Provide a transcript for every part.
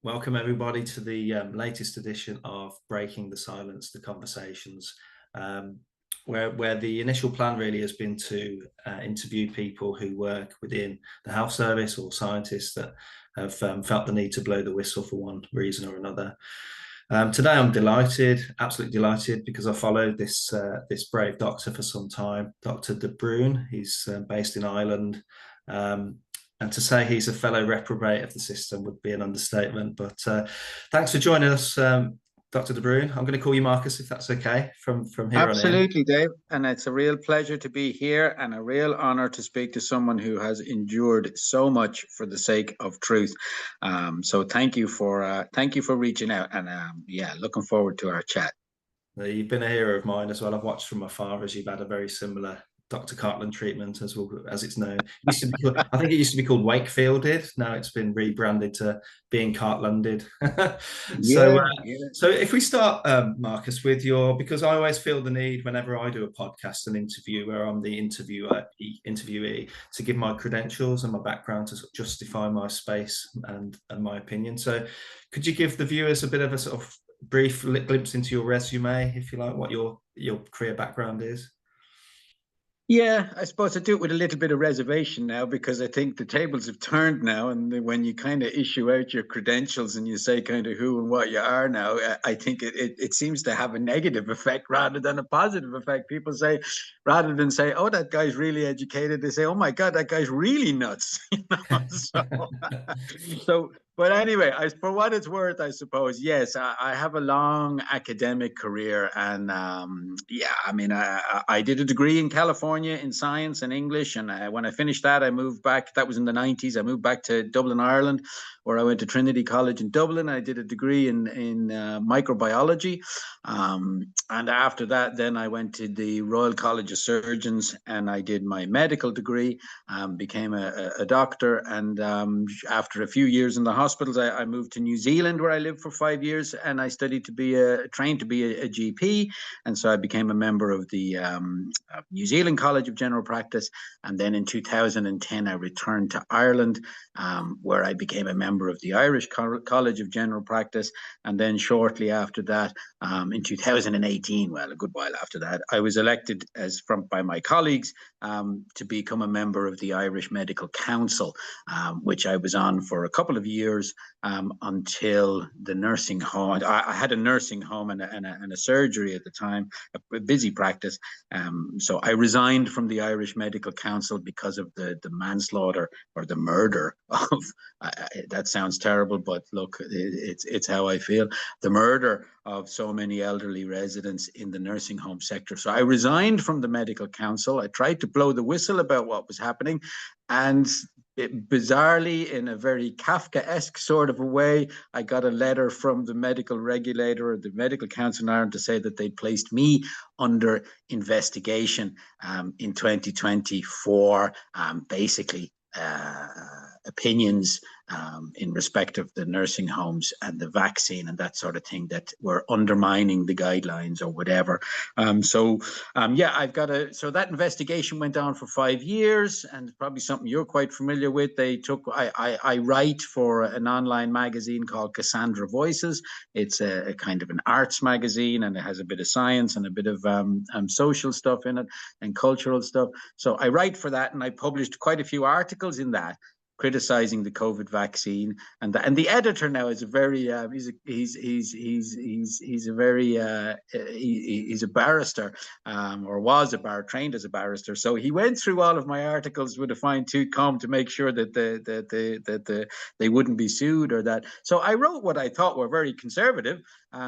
Welcome everybody to the latest edition of Breaking the Silence, the Conversations, um, where the initial plan really has been to interview people who work within the health service or scientists that have felt the need to blow the whistle for one reason or another. Today I'm delighted, absolutely delighted, because I followed this brave doctor for some time, Dr. Brun. He's based in Ireland. Um, and to say he's a fellow reprobate of the system would be an understatement. But thanks for joining us, Dr. De Bruin. I'm going to call you Marcus, if that's okay, from here on in. Absolutely, Dave. And it's a real pleasure to be here and a real honor to speak to someone who has endured so much for the sake of truth. So thank you for reaching out, and yeah, looking forward to our chat. You've been a hero of mine as well. I've watched from afar as you've had a very similar Dr. Cartland treatment, as well as it's known. It used to be called, I think it used to be called Wakefielded. Now it's been rebranded to being Cartlanded. so, Yeah, uh, yeah. so if we start, Marcus, with because I always feel the need whenever I do a podcast, an interview where I'm the interviewee, to give my credentials and my background to justify my space and my opinion. So, could you give the viewers a bit of a sort of brief glimpse into your resume, if you like, what your career background is? Yeah, I suppose I do it with a little bit of reservation now because I think the tables have turned now. And when you kind of issue out your credentials and you say kind of who and what you are now, I think it seems to have a negative effect rather than a positive effect. People say, rather than say, oh, that guy's really educated, they say, oh my God, that guy's really nuts. So but anyway, for what it's worth, I suppose, yes, I have a long academic career. And yeah, I mean, I did a degree in California in science and English. And when I finished that, I moved back. That was in the 90s. I moved back to Dublin, Ireland, where I went to Trinity College in Dublin. I did a degree in microbiology. And after that, then I went to the Royal College of Surgeons and I did my medical degree, became a doctor. And after a few years in the hospitals, I moved to New Zealand, where I lived for 5 years, and I studied to be trained to be a GP. And so I became a member of the New Zealand College of General Practice. And then in 2010, I returned to Ireland, where I became a member of the Irish College of General Practice. And then shortly after that, in 2018, well, a good while after that, I was elected by my colleagues to become a member of the Irish Medical Council, which I was on for a couple of years until the nursing home. I had a nursing home and a surgery at the time, a busy practice. So I resigned from the Irish Medical Council because of the manslaughter or the murder of, that sounds terrible, but look, it's how I feel, the murder of so many elderly residents in the nursing home sector. So I resigned from the Medical Council. I tried to blow the whistle about what was happening, and bizarrely, in a very Kafkaesque sort of a way, I got a letter from the medical regulator or the Medical Council in Ireland to say that they'd placed me under investigation in 2020 for basically opinions in respect of the nursing homes and the vaccine and that sort of thing that were undermining the guidelines or whatever. Yeah, so that investigation went on for 5 years, and it's probably something you're quite familiar with. I write for an online magazine called Cassandra Voices. It's a kind of an arts magazine, and it has a bit of science and a bit of social stuff in it and cultural stuff. So I write for that, and I published quite a few articles in that criticizing the COVID vaccine, and the editor now is a very he's a barrister, or was trained as a barrister. So he went through all of my articles with a fine tooth comb to make sure that they wouldn't be sued or that. So I wrote what I thought were very conservative,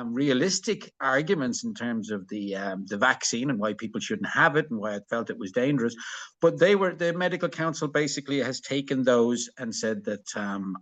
realistic arguments in terms of the vaccine and why people shouldn't have it and why I felt it was dangerous. But the Medical Council basically has taken those and said that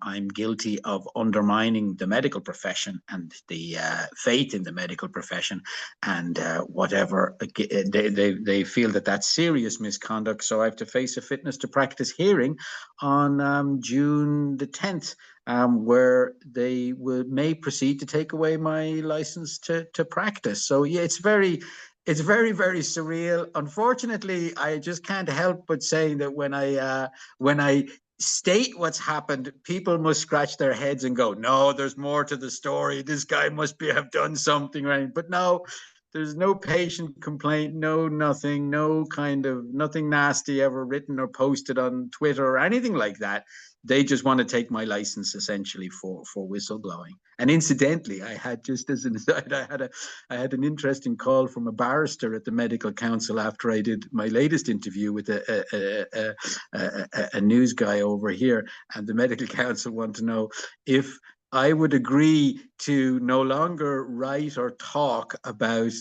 I'm guilty of undermining the medical profession and the faith in the medical profession, and whatever they feel that that's serious misconduct. So I have to face a fitness to practice hearing on June the 10th. Where they may proceed to take away my license to practice. So yeah, it's very, very surreal. Unfortunately, I just can't help but saying that when I state what's happened, people must scratch their heads and go, no, there's more to the story. This guy must have done something right. But no, there's no patient complaint, no nothing, no kind of nothing nasty ever written or posted on Twitter or anything like that. They just want to take my license essentially for whistleblowing. And incidentally, I had, just as an aside, I had an interesting call from a barrister at the medical council after I did my latest interview with a news guy over here, and the medical council want to know if I would agree to no longer write or talk about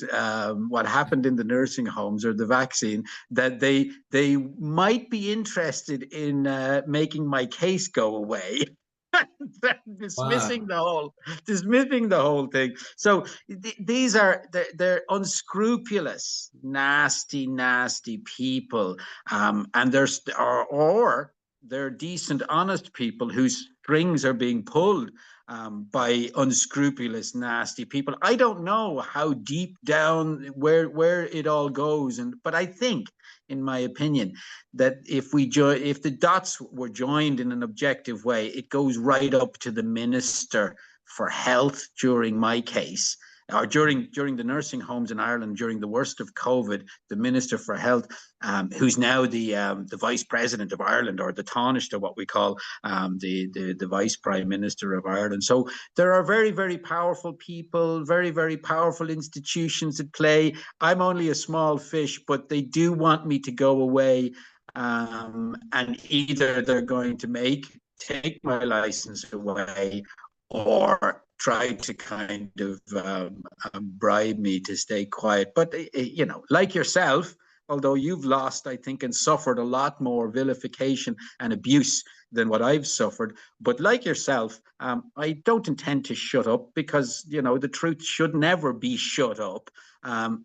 what happened in the nursing homes or the vaccine, that they might be interested in making my case go away. dismissing Wow. the whole dismissing the whole thing. So these are they're unscrupulous, nasty people, and there's or they're decent, honest people whose strings are being pulled by unscrupulous, nasty people. I don't know how deep down where it all goes, but I think, in my opinion, that if the dots were joined in an objective way, it goes right up to the Minister for Health during my case, or during the nursing homes in Ireland during the worst of COVID. The Minister for Health, who's now the Vice President of Ireland, or the Taoiseach, what we call the Vice Prime Minister of Ireland. So there are very, very powerful people, very, very powerful institutions at play. I'm only a small fish, but they do want me to go away. And either they're going to take my license away, or try to kind of bribe me to stay quiet. But, like yourself, although you've lost, I think, and suffered a lot more vilification and abuse than what I've suffered. But like yourself, I don't intend to shut up, because, the truth should never be shut up.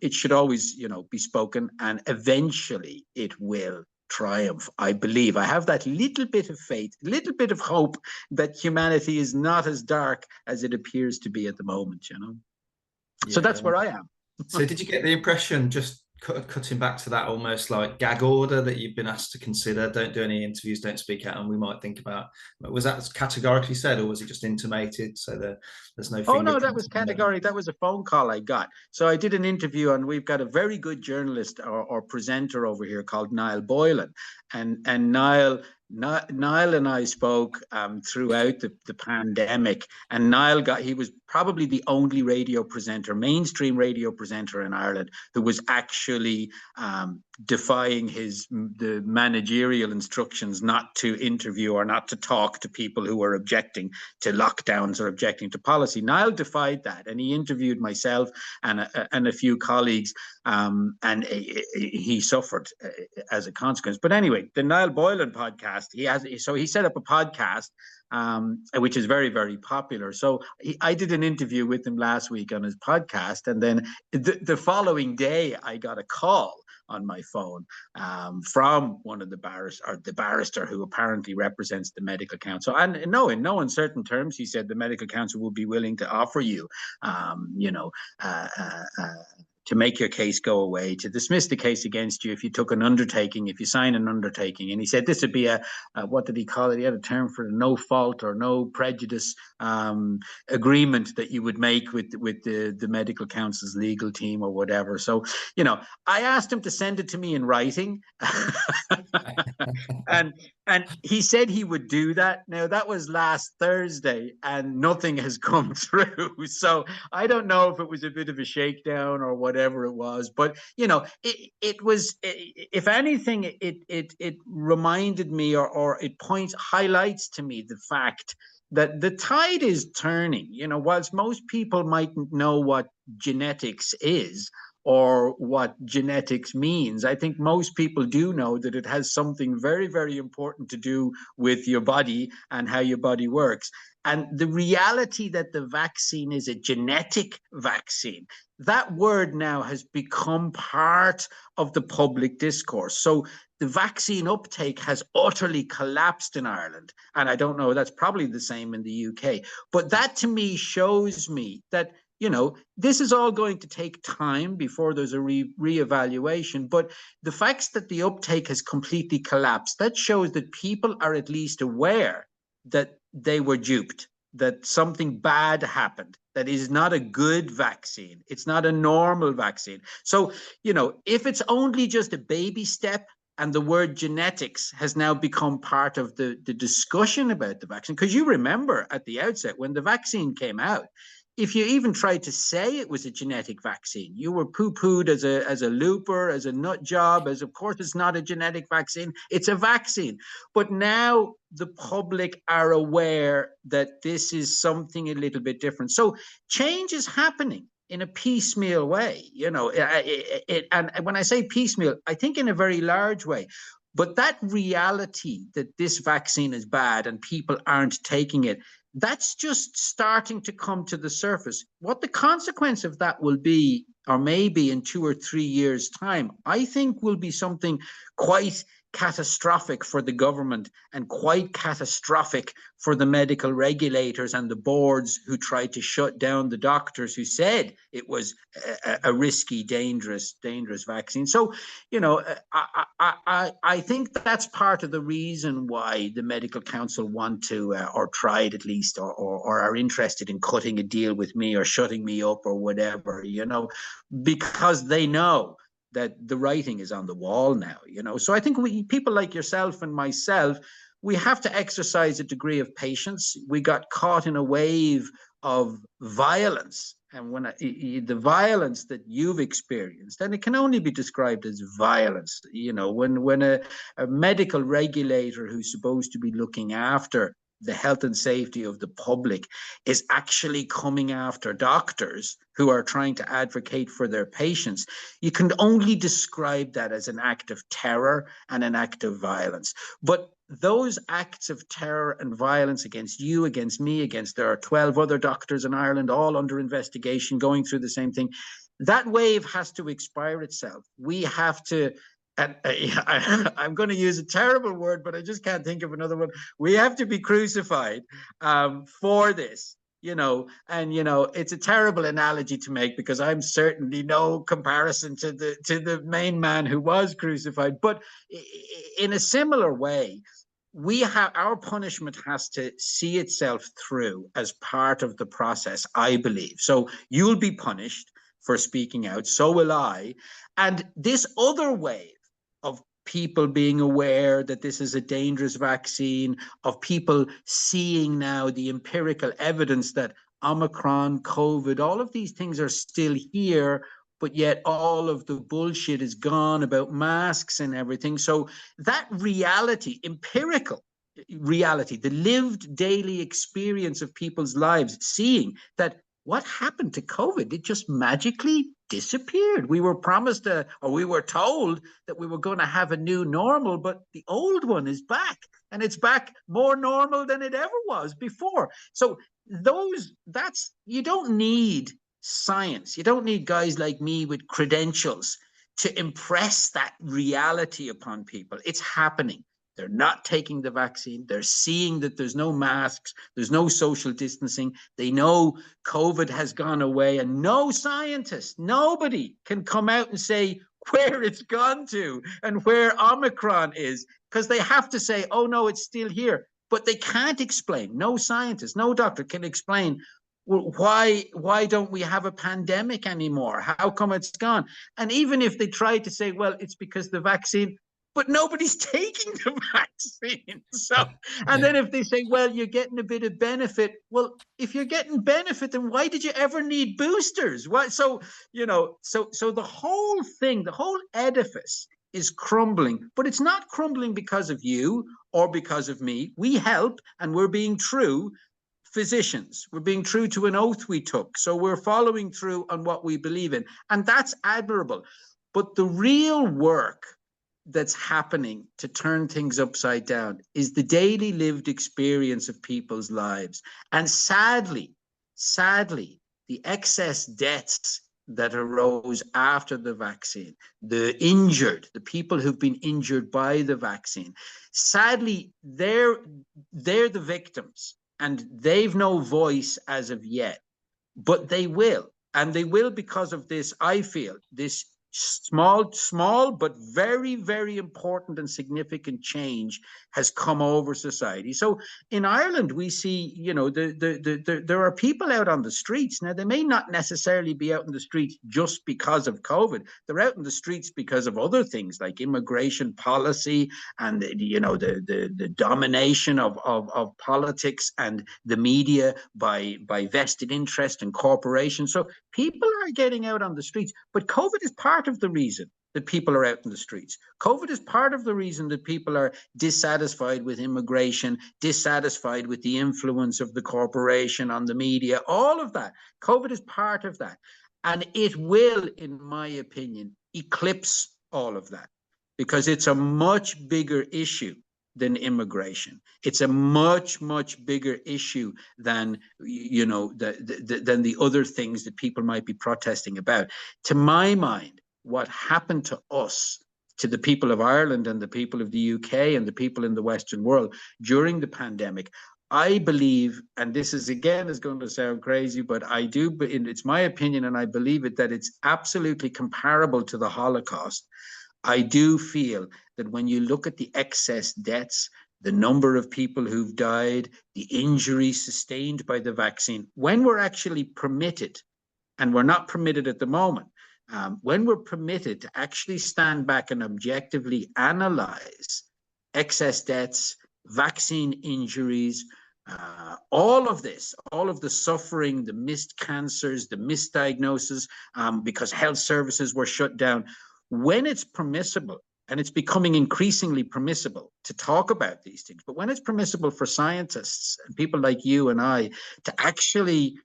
It should always, be spoken, and eventually it will triumph. I believe. I have that little bit of faith, little bit of hope that humanity is not as dark as it appears to be at the moment, So Yeah. that's where I am. So did you get the impression, just cutting back to that almost like gag order that you've been asked to consider, don't do any interviews, don't speak out, and we might think about, was that categorically said, or was it just intimated so that there's no Oh finger no, that was pointing? category. That was a phone call I got. So I did an interview, and we've got a very good journalist or presenter over here called Niall Boylan, and Niall and I spoke throughout the pandemic, and he was probably the only radio presenter, mainstream radio presenter in Ireland, who was actually defying the managerial instructions not to interview or not to talk to people who were objecting to lockdowns or objecting to policy. Niall defied that, and he interviewed myself and a few colleagues, and he suffered as a consequence. But anyway, the Niall Boylan podcast, he set up a podcast, which is very, very popular. So I did an interview with him last week on his podcast, and then the following day I got a call on my phone from one of the barrister who apparently represents the medical council. And no, in no uncertain terms, he said the medical council will be willing to offer you, to make your case go away, to dismiss the case against you if you took an undertaking, if you sign an undertaking. And he said this would be what did he call it? He had a term for no fault or no prejudice agreement that you would make with the medical council's legal team or whatever. So, I asked him to send it to me in writing. and he said he would do that. Now, that was last Thursday, and nothing has come through. So I don't know if it was a bit of a shakedown or whatever it was. But, it was, if anything, it reminded me, or it highlights to me the fact that the tide is turning. Whilst most people mightn't know what genetics is or what genetics means, I think most people do know that it has something very, very important to do with your body and how your body works. And the reality that the vaccine is a genetic vaccine, that word now has become part of the public discourse. So the vaccine uptake has utterly collapsed in Ireland. And I don't know, that's probably the same in the UK. But that to me shows me that this is all going to take time before there's a reevaluation. But the facts that the uptake has completely collapsed, that shows that people are at least aware that they were duped, that something bad happened, that is not a good vaccine. It's not a normal vaccine. So, if it's only just a baby step, and the word genetics has now become part of the discussion about the vaccine, because you remember at the outset when the vaccine came out, if you even tried to say it was a genetic vaccine, you were poo-pooed as a looper, as a nut job, as of course it's not a genetic vaccine, it's a vaccine. But now the public are aware that this is something a little bit different. So change is happening in a piecemeal way, and when I say piecemeal, I think in a very large way. But that reality that this vaccine is bad and people aren't taking it, that's just starting to come to the surface. What the consequence of that will be, or maybe in 2 or 3 years' time, I think will be something quite catastrophic for the government and quite catastrophic for the medical regulators and the boards who tried to shut down the doctors who said it was a risky, dangerous vaccine. So, I think that's part of the reason why the medical council want to, or tried at least, or are interested in cutting a deal with me or shutting me up or whatever, because they know that the writing is on the wall now, So I think people like yourself and myself, we have to exercise a degree of patience. We got caught in a wave of violence. And when the violence that you've experienced, and it can only be described as violence, when a medical regulator who's supposed to be looking after the health and safety of the public is actually coming after doctors who are trying to advocate for their patients, you can only describe that as an act of terror and an act of violence. But those acts of terror and violence against you, against me, against there are 12 other doctors in Ireland, all under investigation, going through the same thing, that wave has to expire itself. We have to, and I'm going to use a terrible word, but I just can't think of another one. We have to be crucified for this, and it's a terrible analogy to make because I'm certainly no comparison to the main man who was crucified. But in a similar way, our punishment has to see itself through as part of the process, I believe. So you'll be punished for speaking out, so will I. And this other wave of people being aware that this is a dangerous vaccine, of people seeing now the empirical evidence that Omicron, COVID, all of these things are still here, but yet all of the bullshit is gone about masks and everything. So that reality, empirical reality, the lived daily experience of people's lives, seeing that what happened to COVID, it just magically disappeared. We were promised, or we were told that we were going to have a new normal, but the old one is back, and it's back more normal than it ever was before. So you don't need science. You don't need guys like me with credentials to impress that reality upon people. It's happening. They're not taking the vaccine. They're seeing that there's no masks, there's no social distancing. They know COVID has gone away, and no scientist, nobody can come out and say where it's gone to and where Omicron is, because they have to say, oh no, it's still here. But they can't explain. No scientist, no doctor can explain, well, why don't we have a pandemic anymore? How come it's gone? And even if they try to say, well, it's because the vaccine, but nobody's taking the vaccine. So, and then if they say, well, you're getting a bit of benefit, well, if you're getting benefit, then why did you ever need boosters? Why? So, so the whole thing, the whole edifice is crumbling, but it's not crumbling because of you or because of me. We help, and we're being true physicians. We're being true to an oath we took. So we're following through on what we believe in, and that's admirable. But the real work that's happening to turn things upside down is the daily lived experience of people's lives. And sadly, the excess deaths that arose after the vaccine, the injured, the people who've been injured by the vaccine, sadly, they're the victims, and they've no voice as of yet. but they will. And they will because of this, I feel, this small, but very, very important and significant change has come over society. So in Ireland, we see, there are people out on the streets. Now, they may not necessarily be out in the streets just because of COVID. They're out in the streets because of other things like immigration policy and, the domination of politics and the media by vested interest and corporations. So people are getting out on the streets, but COVID is part of the reason that people are out in the streets. COVID is part of the reason that people are dissatisfied with immigration, dissatisfied with the influence of the corporation on the media, all of that. COVID is part of that. And it will, in my opinion, eclipse all of that because it's a much bigger issue than immigration. It's a much, much bigger issue than, than the other things that people might be protesting about. To my mind, what happened to us, to the people of Ireland and the people of the UK and the people in the Western world during the pandemic, I believe, and this is again is going to sound crazy, but I do, but it's my opinion and I believe it, that it's absolutely comparable to the Holocaust. I do feel that when you look at the excess deaths, the number of people who've died, the injuries sustained by the vaccine, when we're actually permitted, and we're not permitted at the moment, when we're permitted to actually stand back and objectively analyze excess deaths, vaccine injuries, all of this, all of the suffering, the missed cancers, the misdiagnosis, because health services were shut down, when it's permissible, and it's becoming increasingly permissible to talk about these things, but when it's permissible for scientists and people like you and I to actually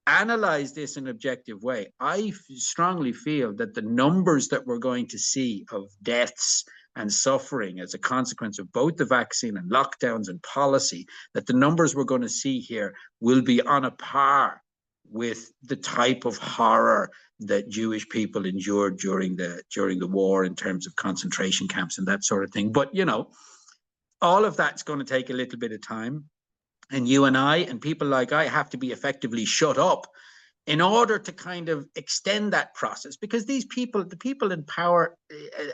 analyze this in an objective way, I strongly feel that the numbers that we're going to see of deaths and suffering as a consequence of both the vaccine and lockdowns and policy, that the numbers we're going to see here will be on a par with the type of horror that Jewish people endured during the war in terms of concentration camps and that sort of thing. But, all of that's going to take a little bit of time. And you and I and people like I have to be effectively shut up in order to kind of extend that process, because these people, the people in power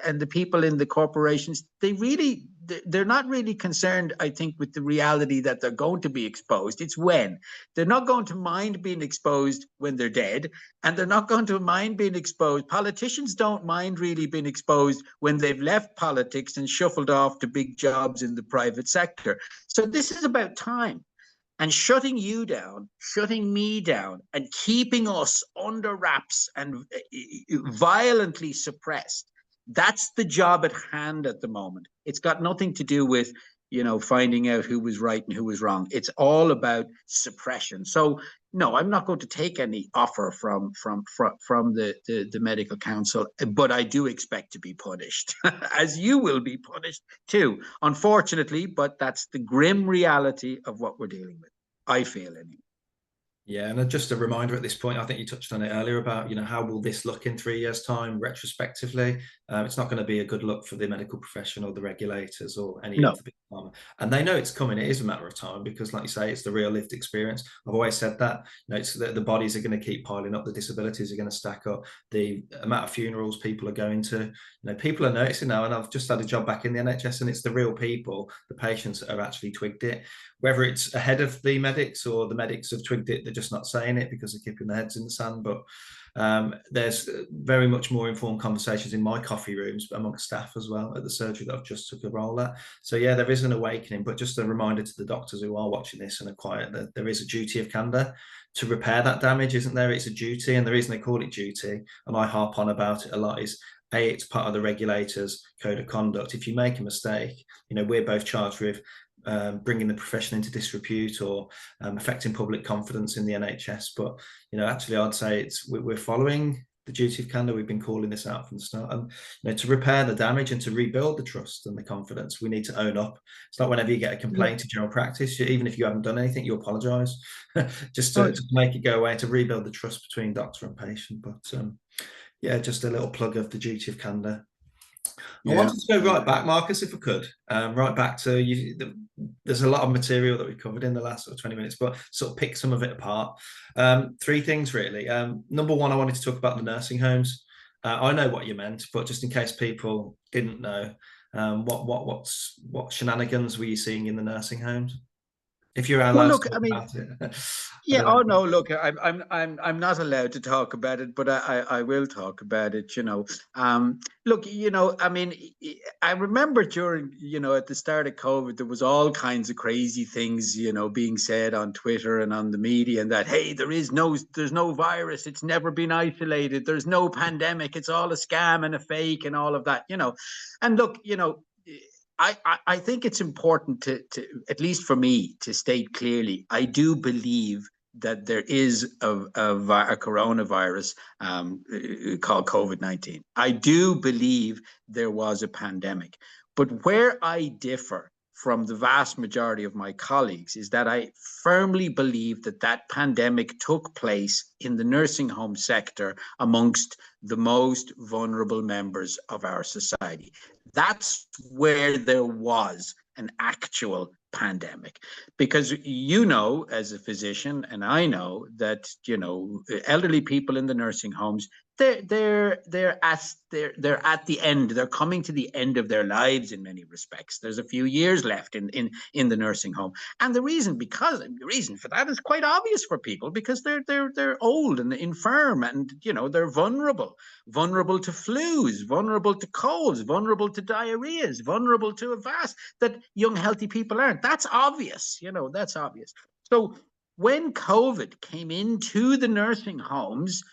and the people in the corporations, they're not really concerned, I think, with the reality that they're going to be exposed. It's when. They're not going to mind being exposed when they're dead, and they're not going to mind being exposed. Politicians don't mind really being exposed when they've left politics and shuffled off to big jobs in the private sector. So this is about time. And shutting you down, shutting me down, and keeping us under wraps and violently suppressed, that's the job at hand at the moment. It's got nothing to do with, finding out who was right and who was wrong. It's all about suppression. So, no, I'm not going to take any offer from the medical council, but I do expect to be punished, as you will be punished too, unfortunately. But that's the grim reality of what we're dealing with, I feel, anyway. Yeah, and just a reminder at this point, I think you touched on it earlier about, how will this look in 3 years' time retrospectively? It's not going to be a good look for the medical profession or the regulators or any No. of the big pharma. And they know it's coming. It is a matter of time because, like you say, it's the real lived experience. I've always said that. It's the bodies are going to keep piling up. The disabilities are going to stack up. The amount of funerals people are going to, people are noticing now. And I've just had a job back in the NHS, and it's the real people, the patients that have actually twigged it. Whether it's ahead of the medics or the medics have twigged it, they're just not saying it because they're keeping their heads in the sand. But there's very much more informed conversations in my coffee rooms amongst staff as well at the surgery that I've just took a role at. So yeah, there is an awakening, but just a reminder to the doctors who are watching this and are quiet that there is a duty of candor to repair that damage, isn't there? It's a duty, and the reason they call it duty, and I harp on about it a lot, is it's part of the regulator's code of conduct. If you make a mistake, we're both charged with bringing the profession into disrepute or affecting public confidence in the NHS. But, actually, I'd say we're following the duty of candor. We've been calling this out from the start. And, to repair the damage and to rebuild the trust and the confidence, we need to own up. It's not whenever you get a complaint to general practice, even if you haven't done anything, you apologise just to make it go away, to rebuild the trust between doctor and patient. But, yeah, just a little plug of the duty of candor. I Yeah. wanted to go right back, Marcus, if I could, right back to you. There's a lot of material that we covered in the last sort of 20 minutes, but sort of pick some of it apart. Three things really. Number one, I wanted to talk about the nursing homes. I know what you meant, but just in case people didn't know, what shenanigans were you seeing in the nursing homes? If you're Well, allowed to look, talk I mean, about it, I yeah. don't Oh know. no, look, I'm not allowed to talk about it, but I will talk about it. Look, I mean, I remember during, at the start of COVID, there was all kinds of crazy things, being said on Twitter and on the media, and that, hey, there's no virus, it's never been isolated, there's no pandemic, it's all a scam and a fake and all of that. And look, I think it's important to, at least for me, to state clearly, I do believe that there is a coronavirus called COVID-19. I do believe there was a pandemic. But where I differ from the vast majority of my colleagues is that I firmly believe that that pandemic took place in the nursing home sector amongst the most vulnerable members of our society. That's where there was an actual pandemic, because as a physician, and I know that elderly people in the nursing homes, they're at the end, they're coming to the end of their lives in many respects. There's a few years left in the nursing home, and the reason for that is quite obvious for people, because they're old and infirm, and they're vulnerable to flus, vulnerable to colds, vulnerable to diarrheas, vulnerable to a vast that young healthy people aren't. That's obvious. That's obvious. So when COVID came into the nursing homes,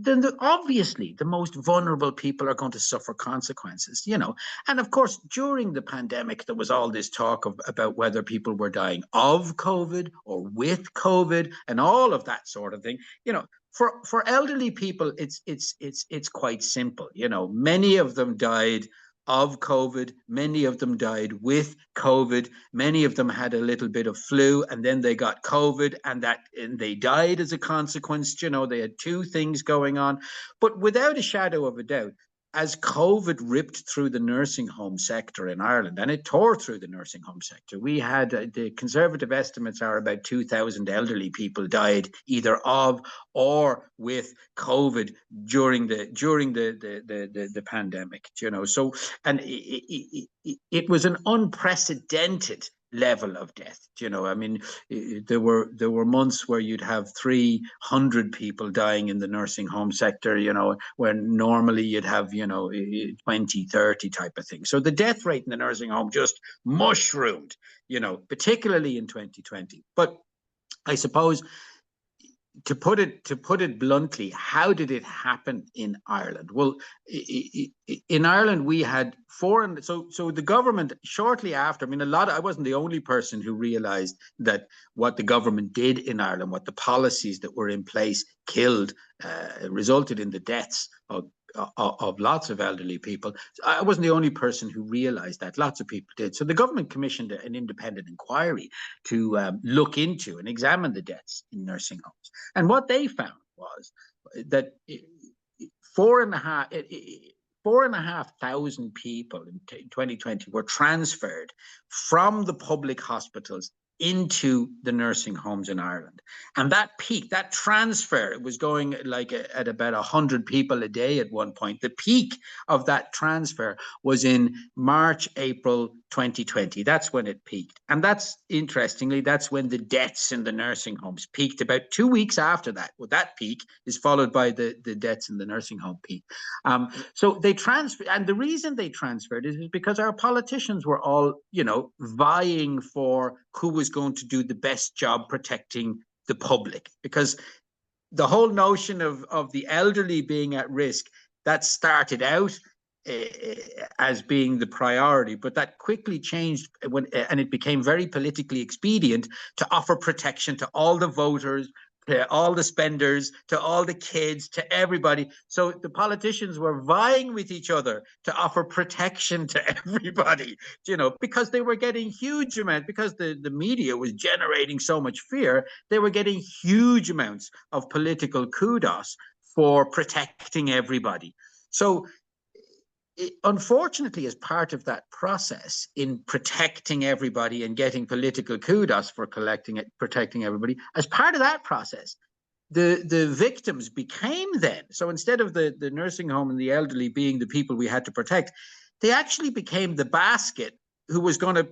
then obviously the most vulnerable people are going to suffer consequences. And of course, during the pandemic, there was all this talk about whether people were dying of COVID or with COVID and all of that sort of thing. For elderly people, it's quite simple. Many of them died of COVID. Many of them died with COVID. Many of them had a little bit of flu, and then they got COVID, and they died as a consequence. They had two things going on. But without a shadow of a doubt, as COVID ripped through the nursing home sector in Ireland, and it tore through the nursing home sector, we had the conservative estimates are about 2,000 elderly people died either of or with COVID during the pandemic. So, and it was an unprecedented level of death. I mean, there were months where you'd have 300 people dying in the nursing home sector, when normally you'd have 20, 30 type of thing. So the death rate in the nursing home just mushroomed, particularly in 2020. But I suppose, to put it bluntly, how did it happen in Ireland? Well, in Ireland we had foreign. So the government shortly after. I mean, I wasn't the only person who realised that what the government did in Ireland, what the policies that were in place resulted in the deaths of lots of elderly people. I wasn't the only person who realised that. Lots of people did. So the government commissioned an independent inquiry to look into and examine the deaths in nursing homes. And what they found was that 4,500 people in 2020 were transferred from the public hospitals into the nursing homes in Ireland. And that peak, that transfer, it was going like at about 100 people a day at one point. The peak of that transfer was in March, April 2020. That's when it peaked. And interestingly, that's when the deaths in the nursing homes peaked. About 2 weeks after that, well, that peak is followed by the deaths in the nursing home peak. So they transferred, and the reason they transferred is because our politicians were all, vying for who was going to do the best job protecting the public. Because the whole notion of the elderly being at risk, that started out as being the priority, but that quickly changed and it became very politically expedient to offer protection to all the voters, to all the spenders, to all the kids, to everybody. So the politicians were vying with each other to offer protection to everybody, because they were getting huge amounts, because the media was generating so much fear, they were getting huge amounts of political kudos for protecting everybody. So unfortunately, as part of that process in protecting everybody and getting political kudos for protecting everybody, as part of that process, the victims became then, so instead of the nursing home and the elderly being the people we had to protect, they actually became the basket who was going to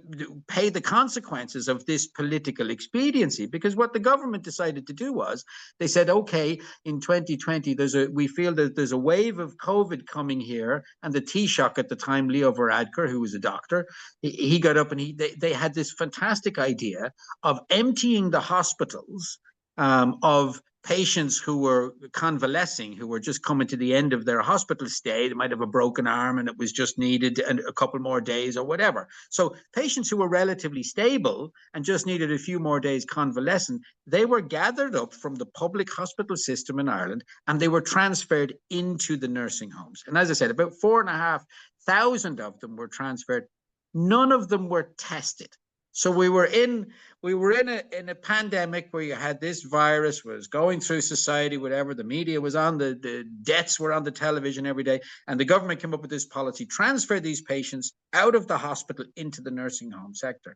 pay the consequences of this political expediency. Because what the government decided to do was, they said, okay, in 2020, we feel that there's a wave of COVID coming here. And the Taoiseach at the time, Leo Varadkar, who was a doctor, he got up and they had this fantastic idea of emptying the hospitals of patients who were convalescing, who were just coming to the end of their hospital stay. They might have a broken arm and it was just needed a couple more days or whatever. So patients who were relatively stable and just needed a few more days convalescent, they were gathered up from the public hospital system in Ireland and they were transferred into the nursing homes. And as I said, about 4,500 of them were transferred. None of them were tested. So we were in a pandemic where you had this virus was going through society, whatever. The media was on, the deaths were on the television every day, and the government came up with this policy: transfer these patients out of the hospital into the nursing home sector.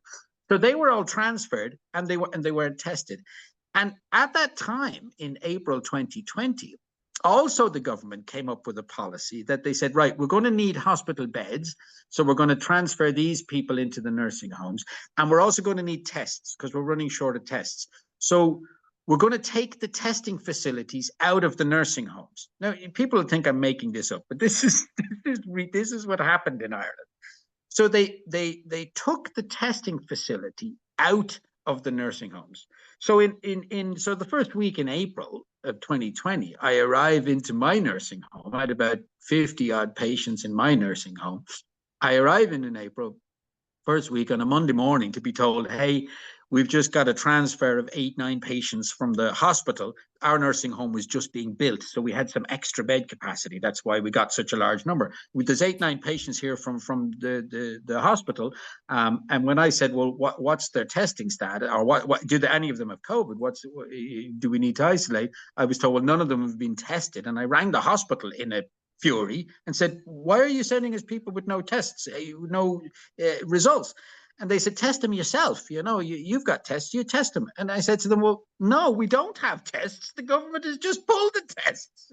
So they were all transferred, and they weren't tested. And at that time, in April 2020, also the government came up with a policy that they said, right, we're going to need hospital beds, so we're going to transfer these people into the nursing homes, and we're also going to need tests because we're running short of tests. So we're going to take the testing facilities out of the nursing homes. Now, people think I'm making this up, but this is what happened in Ireland. So they took the testing facility out of the nursing homes. So so the first week in April of 2020, I arrive into my nursing home. I had about 50 odd patients in my nursing home. I arrive in April, first week on a Monday morning, to be told, hey, we've just got a transfer of 8-9 patients from the hospital. Our nursing home was just being built, so we had some extra bed capacity. That's why we got such a large number. There's 8-9 patients here from the hospital. And when I said, well, what's their testing status, or what do any of them have COVID? Do we need to isolate? I was told, well, none of them have been tested. And I rang the hospital in a fury and said, why are you sending us people with no tests, no results? And they said, test them yourself. You've got tests, you test them. And I said to them, well, no, we don't have tests. The government has just pulled the tests,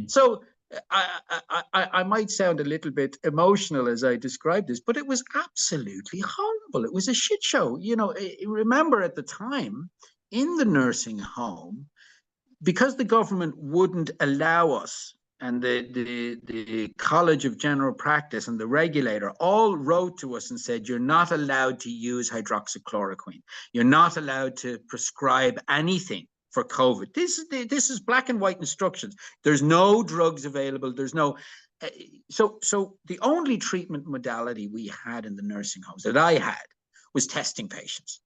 So I might sound a little bit emotional as I describe this, but it was absolutely horrible. It was a shit show. Remember at the time in the nursing home, because the government wouldn't allow us, and the College of General Practice and the regulator all wrote to us and said, you're not allowed to use hydroxychloroquine. You're not allowed to prescribe anything for COVID. This is black and white instructions. There's no drugs available. There's no... So the only treatment modality we had in the nursing homes that I had was testing patients.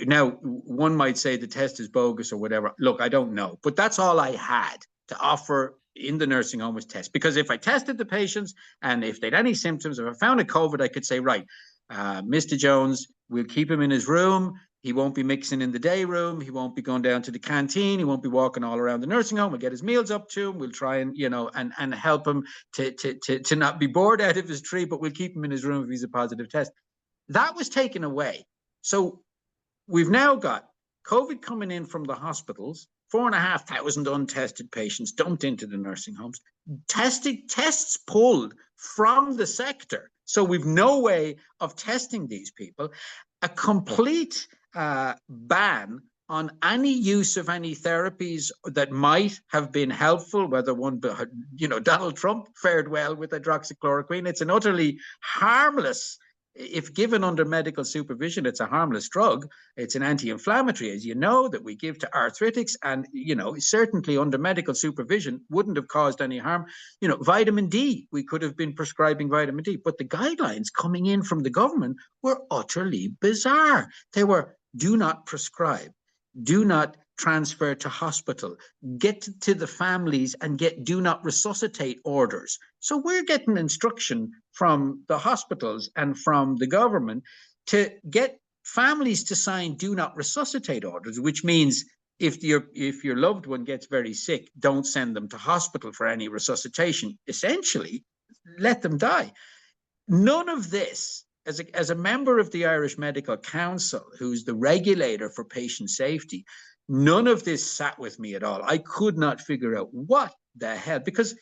Now, one might say the test is bogus or whatever. Look, I don't know. But that's all I had to offer in the nursing home was test. Because if I tested the patients and if they had any symptoms, if I found a COVID, I could say, right, Mr. Jones, we'll keep him in his room. He won't be mixing in the day room. He won't be going down to the canteen. He won't be walking all around the nursing home. We'll get his meals up to him. We'll try and, and help him to not be bored out of his tree, but we'll keep him in his room if he's a positive test. That was taken away. So we've now got COVID coming in from the hospitals, 4,500 untested patients dumped into the nursing homes, tests pulled from the sector. So we've no way of testing these people, a complete ban on any use of any therapies that might have been helpful, whether one, Donald Trump fared well with hydroxychloroquine. It's an utterly harmless, if given under medical supervision, it's a harmless drug. It's an anti-inflammatory, as you know, that we give to arthritics, and, certainly under medical supervision wouldn't have caused any harm. Vitamin D, we could have been prescribing vitamin D, but the guidelines coming in from the government were utterly bizarre. They were, do not prescribe, do not transfer to hospital, get to the families and get do not resuscitate orders. So we're getting instruction from the hospitals and from the government to get families to sign do not resuscitate orders, which means if your loved one gets very sick, don't send them to hospital for any resuscitation. Essentially, let them die. None of this, as a member of the Irish Medical Council, who's the regulator for patient safety, none of this sat with me at all. I could not figure out what the hell, because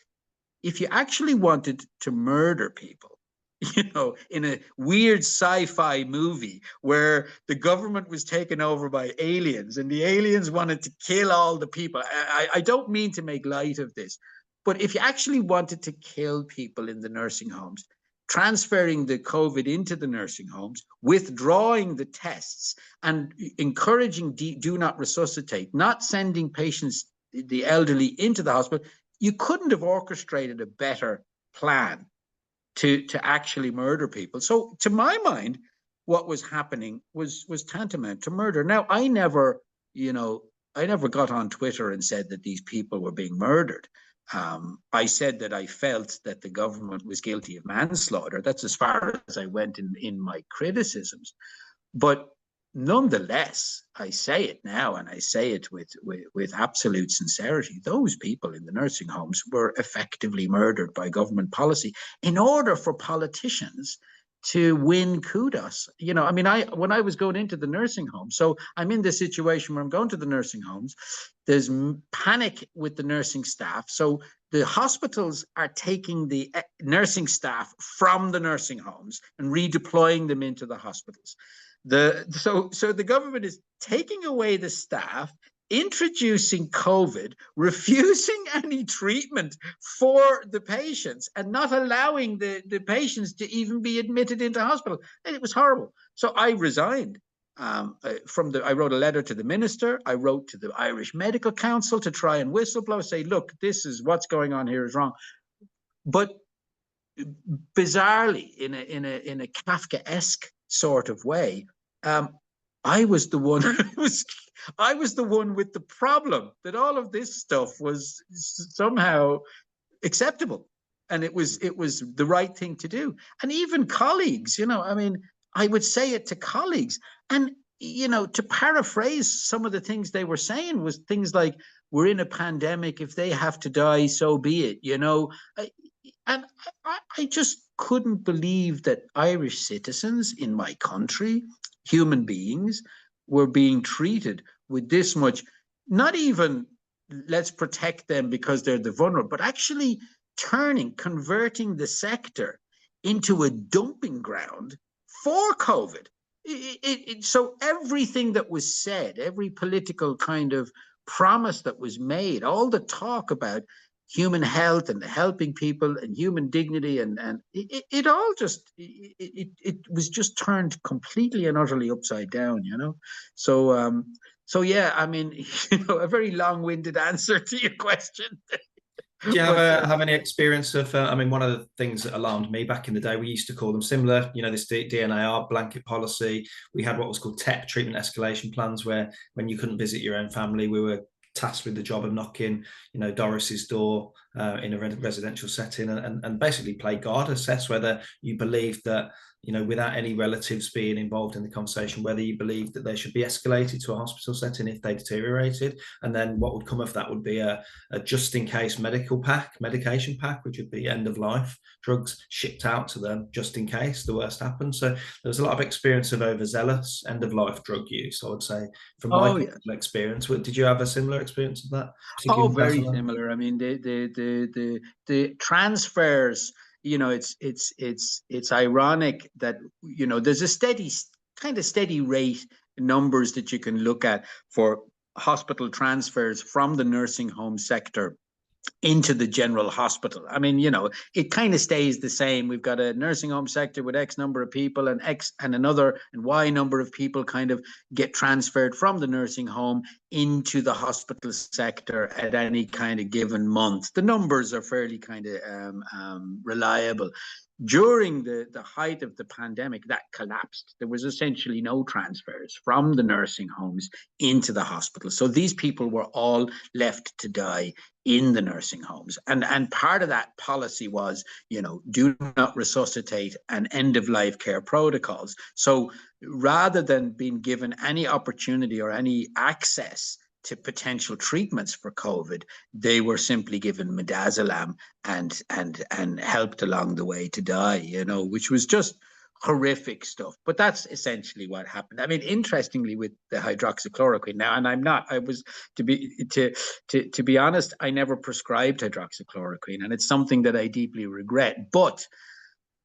if you actually wanted to murder people, in a weird sci-fi movie where the government was taken over by aliens and the aliens wanted to kill all the people, I don't mean to make light of this, but if you actually wanted to kill people in the nursing homes, transferring the COVID into the nursing homes, withdrawing the tests, and encouraging do not resuscitate, not sending patients, the elderly, into the hospital, you couldn't have orchestrated a better plan to actually murder people. So to my mind, what was happening was tantamount to murder. Now, I never got on Twitter and said that these people were being murdered. I said that I felt that the government was guilty of manslaughter. That's as far as I went in my criticisms. But nonetheless, I say it now, and I say it with absolute sincerity. Those people in the nursing homes were effectively murdered by government policy in order for politicians to win kudos. I mean, when I was going into the nursing home, so I'm in this situation where I'm going to the nursing homes, there's panic with the nursing staff. So the hospitals are taking the nursing staff from the nursing homes and redeploying them into the hospitals. So the government is taking away the staff, introducing COVID, refusing any treatment for the patients, and not allowing the patients to even be admitted into hospital. And it was horrible. So I resigned. I wrote a letter to the minister. I wrote to the Irish Medical Council to try and whistleblow, say, look, this is what's going on here is wrong. But bizarrely, in a Kafkaesque sort of way, I was the one. I was the one with the problem that all of this stuff was somehow acceptable, and it was the right thing to do. And even colleagues, I mean, I would say it to colleagues, and to paraphrase some of the things they were saying was things like, "We're in a pandemic. If they have to die, so be it." And I just couldn't believe that Irish citizens in my country, human beings, were being treated with this much, not even let's protect them because they're the vulnerable, but actually converting the sector into a dumping ground for COVID. So everything that was said, every political kind of promise that was made, all the talk about human health and helping people and human dignity, and it all just it was just turned completely and utterly upside down. So yeah, I mean, a very long-winded answer to your question. Do you have any experience of? I mean, one of the things that alarmed me back in the day, we used to call them similar. This DNAR blanket policy. We had what was called TEP, treatment escalation plans, where when you couldn't visit your own family, we were tasked with the job of knocking, Doris's door in a residential setting, and basically play guard, assess whether you believed that, without any relatives being involved in the conversation, whether you believed that they should be escalated to a hospital setting if they deteriorated. And then what would come of that would be a just-in-case medication pack, which would be end-of-life drugs shipped out to them just in case the worst happened. So there was a lot of experience of overzealous end-of-life drug use, I would say, from my experience. Did you have a similar experience of that? Oh, very similar. I mean, the transfers, it's ironic that, there's a steady rate numbers that you can look at for hospital transfers from the nursing home sector into the general hospital. I mean, it kind of stays the same. We've got a nursing home sector with X number of people, and X and another and Y number of people kind of get transferred from the nursing home into the hospital sector at any kind of given month. The numbers are fairly kind of reliable. During the height of the pandemic, that collapsed. There was essentially no transfers from the nursing homes into the hospital. So these people were all left to die in the nursing homes. And part of that policy was, do not resuscitate and end-of-life care protocols. So rather than being given any opportunity or any access to potential treatments for COVID, they were simply given midazolam and helped along the way to die, which was just horrific stuff. But that's essentially what happened. I mean, interestingly, with the hydroxychloroquine now, and I was to be honest, I never prescribed hydroxychloroquine, and it's something that I deeply regret. But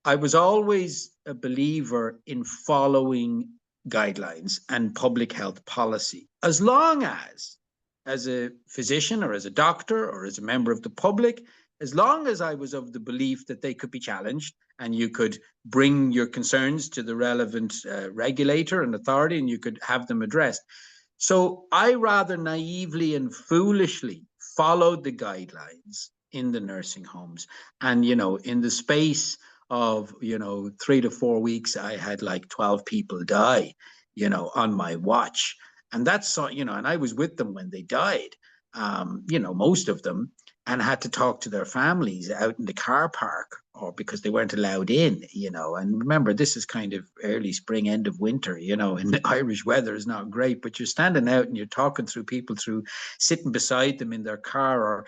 I was always a believer in following guidelines and public health policy, as long as a physician or as a doctor or as a member of the public, as long as I was of the belief that they could be challenged and you could bring your concerns to the relevant regulator and authority and you could have them addressed. So I rather naively and foolishly followed the guidelines in the nursing homes. And, in the space of 3 to 4 weeks, I had like 12 people die on my watch. And that's and I was with them when they died, most of them, and had to talk to their families out in the car park, or because they weren't allowed in, and remember, this is kind of early spring, end of winter, and the Irish weather is not great, but you're standing out and you're talking through people, through sitting beside them in their car, or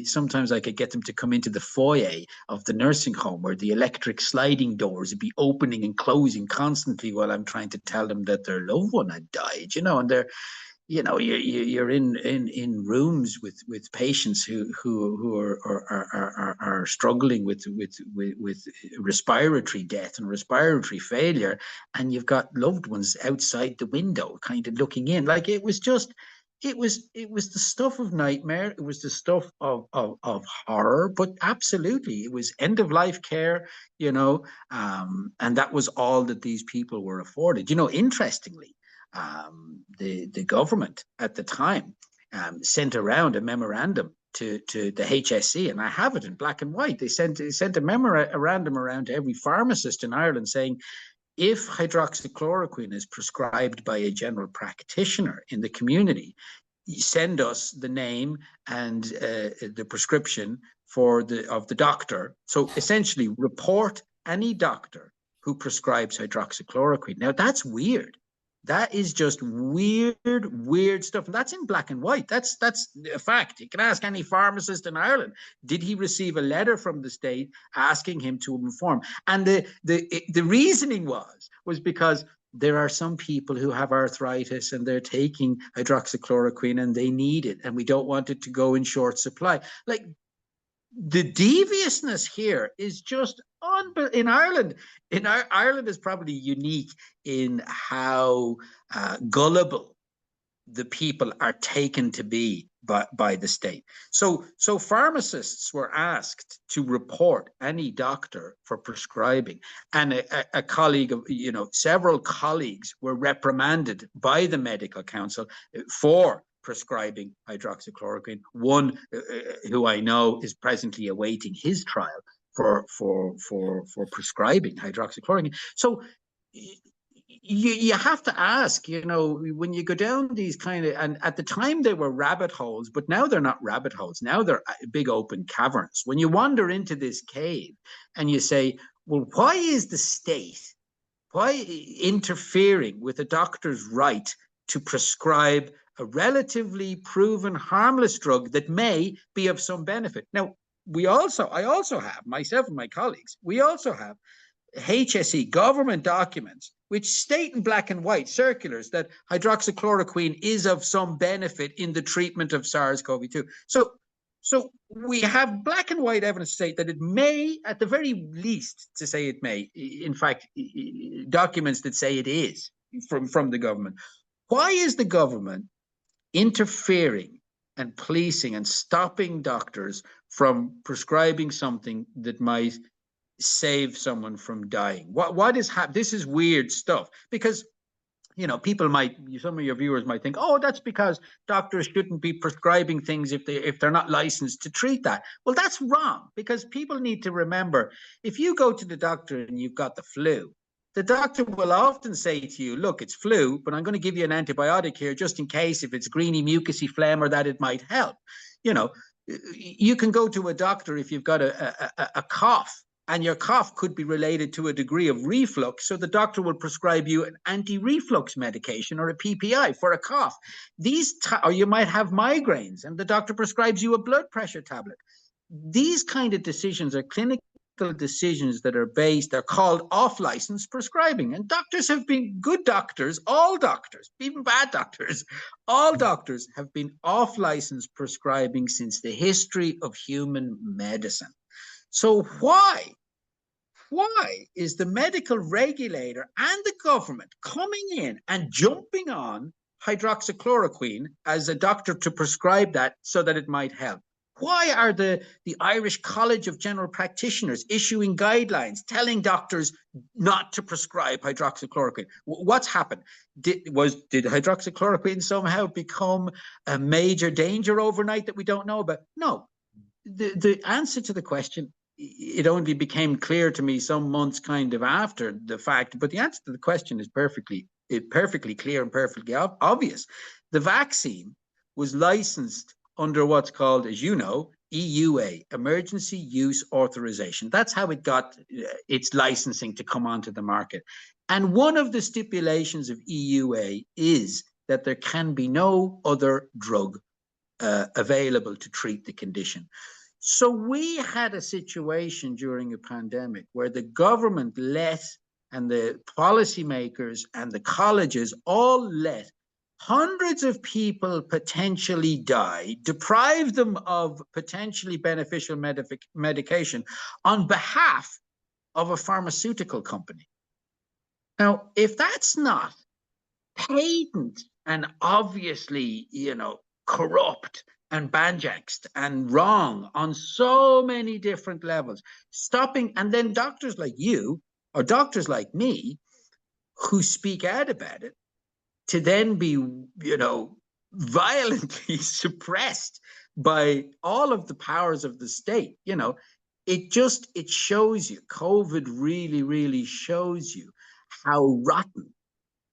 sometimes I could get them to come into the foyer of the nursing home where the electric sliding doors would be opening and closing constantly while I'm trying to tell them that their loved one had died, and they're you're in rooms with patients who are struggling with respiratory death and respiratory failure, and you've got loved ones outside the window kind of looking in. Like, it was the stuff of nightmare. It was the stuff of horror, but absolutely it was end of life care, and that was all that these people were afforded. Interestingly, the government at the time sent around a memorandum to the HSE, and I have it in black and white. They sent a memorandum around to every pharmacist in Ireland saying, if hydroxychloroquine is prescribed by a general practitioner in the community, send us the name and the prescription of the doctor. So essentially, report any doctor who prescribes hydroxychloroquine. Now, that's weird. That is just weird stuff. And that's in black and white. That's a fact. You can ask any pharmacist in Ireland, did he receive a letter from the state asking him to inform? And the reasoning was because there are some people who have arthritis and they're taking hydroxychloroquine and they need it, and we don't want it to go in short supply. Like, the deviousness here is just in Ireland. Ireland is probably unique in how gullible the people are taken to be by the state. So pharmacists were asked to report any doctor for prescribing, and a colleague of, several colleagues were reprimanded by the medical council for prescribing hydroxychloroquine. One who I know is presently awaiting his trial for prescribing hydroxychloroquine. So you have to ask, when you go down these kind of, and at the time they were rabbit holes, but now they're not rabbit holes. Now they're big open caverns. When you wander into this cave and you say, well, why is the state, interfering with a doctor's right to prescribe a relatively proven harmless drug that may be of some benefit? Now, I also have, myself and my colleagues, we also have HSE government documents which state in black and white, circulars, that hydroxychloroquine is of some benefit in the treatment of SARS-CoV-2. So we have black and white evidence to say that it may, at the very least, to say it may, in fact, documents that say it is from the government. Why is the government interfering and policing and stopping doctors from prescribing something that might save someone from dying? What is happening? This is weird stuff, because people some of your viewers might think, oh, that's because doctors shouldn't be prescribing things if they're not licensed to treat that. Well, that's wrong, because people need to remember, if you go to the doctor and you've got the flu, the doctor will often say to you, look, it's flu, but I'm going to give you an antibiotic here just in case, if it's greeny, mucousy phlegm or that, it might help. You can go to a doctor if you've got a cough and your cough could be related to a degree of reflux, so the doctor will prescribe you an anti-reflux medication or a PPI for a cough. Or you might have migraines and the doctor prescribes you a blood pressure tablet. These kind of decisions are clinical decisions that are based, they're called off-license prescribing. And doctors have been, good doctors, all doctors, even bad doctors, all doctors have been off-license prescribing since the history of human medicine. So why is the medical regulator and the government coming in and jumping on hydroxychloroquine as a doctor to prescribe that so that it might help? Why are the Irish College of General Practitioners issuing guidelines telling doctors not to prescribe hydroxychloroquine? What's happened? Did hydroxychloroquine somehow become a major danger overnight that we don't know about? No. The answer to the question, it only became clear to me some months kind of after the fact, but the answer to the question is perfectly clear and perfectly obvious. The vaccine was licensed under what's called, as you know, EUA, Emergency Use Authorization. That's how it got its licensing to come onto the market. And one of the stipulations of EUA is that there can be no other drug available to treat the condition. So we had a situation during a pandemic where the government and the policymakers and the colleges all let hundreds of people potentially die, deprive them of potentially beneficial medication on behalf of a pharmaceutical company. Now, if that's not patent and obviously, corrupt and banjaxed and wrong on so many different levels, stopping, and then doctors like you or doctors like me who speak out about it, to then be, violently suppressed by all of the powers of the state, it shows you, COVID really, really shows you how rotten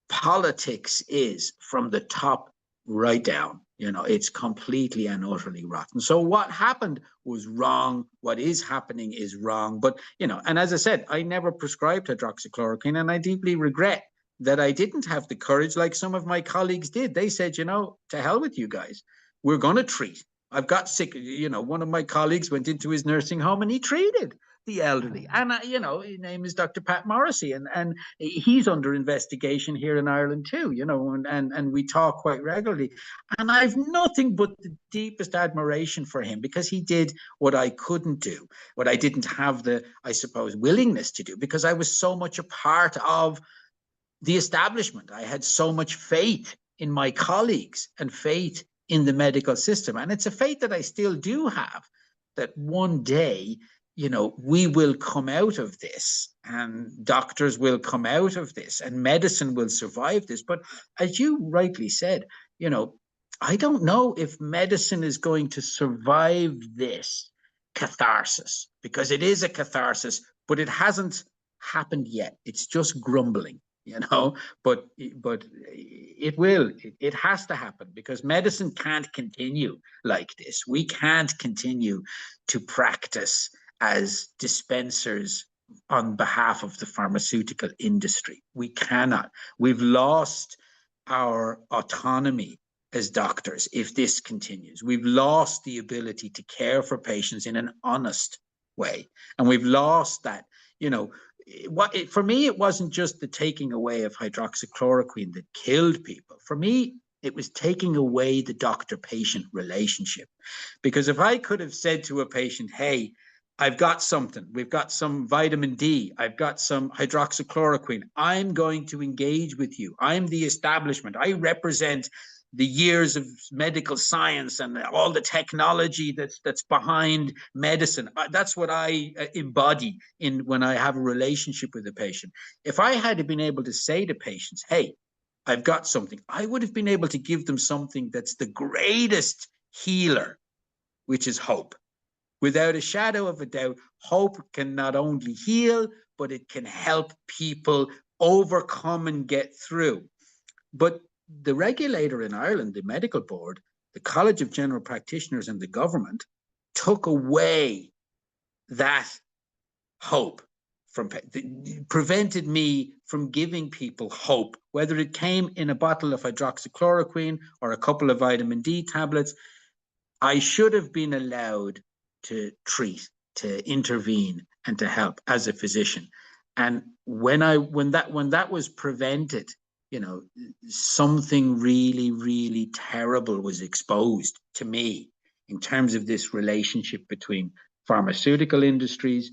politics is from the top right down. It's completely and utterly rotten. So what happened was wrong. What is happening is wrong. But, and as I said, I never prescribed hydroxychloroquine, and I deeply regret that I didn't have the courage like some of my colleagues did. They said, to hell with you guys. We're going to treat. I've got sick. One of my colleagues went into his nursing home and he treated the elderly. And, his name is Dr. Pat Morrissey, and he's under investigation here in Ireland too, and we talk quite regularly. And I've nothing but the deepest admiration for him, because he did what I couldn't do, what I didn't have the, I suppose, willingness to do, because I was so much a part of the establishment. I had so much faith in my colleagues and faith in the medical system. And it's a faith that I still do have, that one day, we will come out of this, and doctors will come out of this, and medicine will survive this. But as you rightly said, I don't know if medicine is going to survive this catharsis, because it is a catharsis, but it hasn't happened yet. It's just grumbling. But it will. It has to happen, because medicine can't continue like this. We can't continue to practice as dispensers on behalf of the pharmaceutical industry. We cannot. We've lost our autonomy as doctors if this continues. We've lost the ability to care for patients in an honest way, and we've lost that. For me, it wasn't just the taking away of hydroxychloroquine that killed people. For me, it was taking away the doctor-patient relationship. Because if I could have said to a patient, hey, I've got something, we've got some vitamin D, I've got some hydroxychloroquine, I'm going to engage with you. I'm the establishment. I represent the years of medical science and all the technology that's behind medicine. That's what I embody when I have a relationship with a patient. If I had been able to say to patients, hey, I've got something, I would have been able to give them something that's the greatest healer, which is hope. Without a shadow of a doubt, hope can not only heal, but it can help people overcome and get through. But the regulator in Ireland, the medical board, the College of General Practitioners, and the government took away that hope, prevented me from giving people hope, whether it came in a bottle of hydroxychloroquine or a couple of vitamin D tablets. I should have been allowed to treat, to intervene, and to help as a physician. And when that was prevented, something really, really terrible was exposed to me in terms of this relationship between pharmaceutical industries,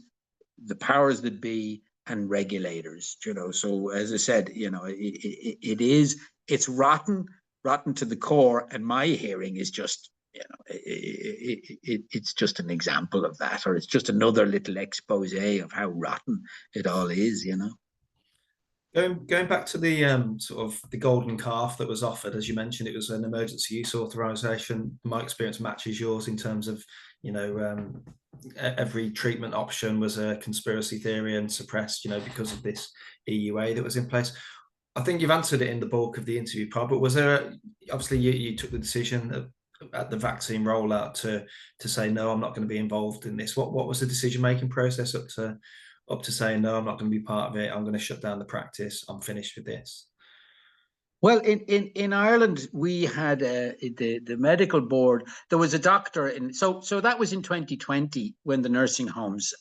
the powers that be, and regulators. So as I said, it's rotten to the core, and my hearing is just, it's just an example of that, or it's just another little expose of how rotten it all is. Going back to the sort of the golden calf that was offered, as you mentioned, it was an emergency use authorization. My experience matches yours in terms of, every treatment option was a conspiracy theory and suppressed, because of this EUA that was in place. I think you've answered it in the bulk of the interview, Pod, but was there, obviously you took the decision at the vaccine rollout to say, no, I'm not going to be involved in this. What was the decision-making process up to saying, no, I'm not going to be part of it, I'm going to shut down the practice, I'm finished with this? Well, in Ireland, we had the medical board. There was a doctor so that was in 2020 when the nursing homes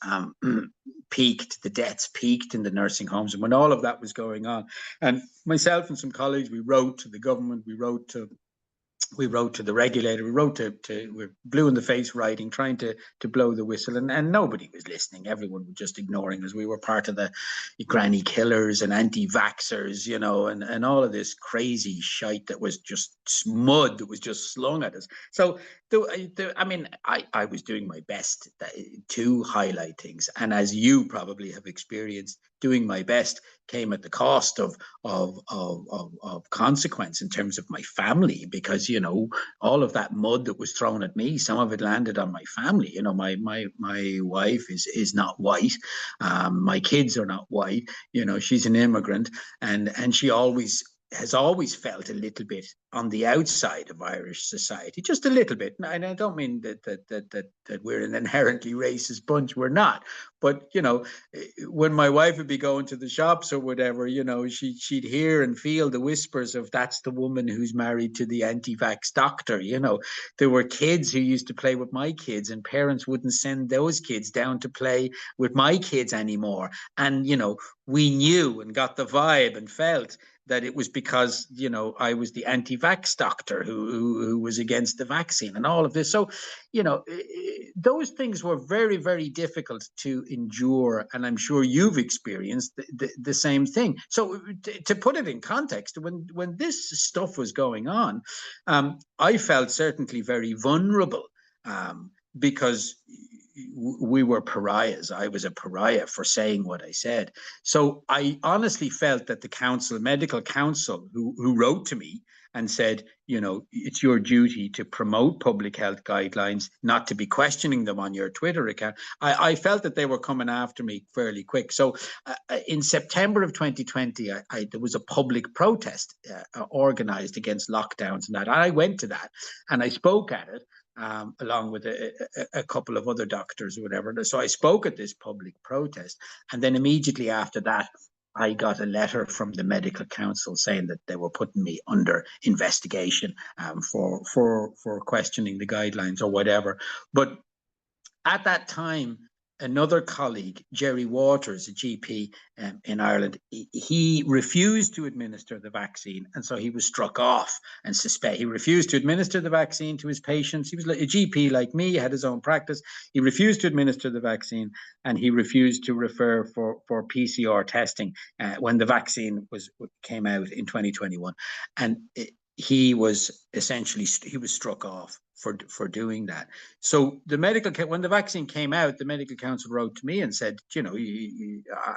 peaked, the deaths peaked in the nursing homes, and when all of that was going on. And myself and some colleagues, we wrote to the government, we wrote to the regulator, we're blue in the face writing, trying to blow the whistle, and nobody was listening. Everyone was just ignoring us. We were part of the granny killers and anti-vaxxers, and all of this crazy shite that was just mud that was just slung at us. So I was doing my best to highlight things, and as you probably have experienced, doing my best came at the cost of consequence in terms of my family, because all of that mud that was thrown at me, some of it landed on my family. My wife is not white, my kids are not white. She's an immigrant, and she has always felt a little bit on the outside of Irish society, just a little bit. And I don't mean that we're an inherently racist bunch. We're not. But, when my wife would be going to the shops or whatever, she'd hear and feel the whispers of, that's the woman who's married to the anti-vax doctor. There were kids who used to play with my kids, and parents wouldn't send those kids down to play with my kids anymore. And, we knew and got the vibe and felt that it was because, I was the anti-vax doctor who was against the vaccine and all of this. So, those things were very, very difficult to endure. And I'm sure you've experienced the same thing. So to put it in context, when this stuff was going on, I felt certainly very vulnerable, because we were pariahs. I was a pariah for saying what I said. So I honestly felt that the medical council, who wrote to me and said, it's your duty to promote public health guidelines, not to be questioning them on your Twitter account. I felt that they were coming after me fairly quick. So in September of 2020, there was a public protest organized against lockdowns and that. I went to that and I spoke at it, along with a couple of other doctors or whatever. So I spoke at this public protest. And then immediately after that, I got a letter from the medical council saying that they were putting me under investigation for questioning the guidelines or whatever. But at that time, another colleague, Jerry Waters, a GP in Ireland, he refused to administer the vaccine, and so he was struck off and suspended. He refused to administer the vaccine to his patients. He was like a GP like me, had his own practice. He refused to administer the vaccine, and he refused to refer for PCR testing when the vaccine came out in 2021. And he was struck off for doing that. So when the vaccine came out, the medical council wrote to me and said,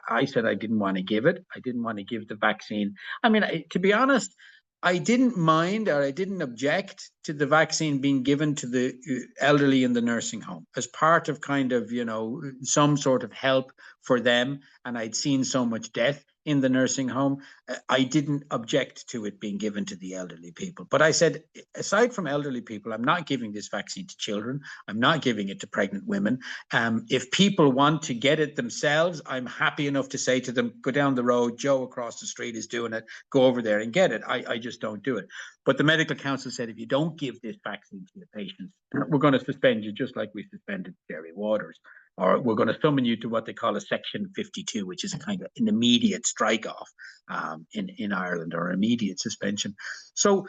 I said I didn't want to give it. I didn't want to give the vaccine. I mean, to be honest, I didn't mind, or I didn't object to the vaccine being given to the elderly in the nursing home as part of kind of, some sort of help for them. And I'd seen so much death in the nursing home, I didn't object to it being given to the elderly people. But I said, aside from elderly people, I'm not giving this vaccine to children. I'm not giving it to pregnant women. If people want to get it themselves, I'm happy enough to say to them, go down the road, Joe across the street is doing it, go over there and get it. I just don't do it. But the medical council said, if you don't give this vaccine to your patients, we're going to suspend you just like we suspended Jerry Waters. Or we're going to summon you to what they call a Section 52, which is a kind of an immediate strike-off in Ireland, or immediate suspension. So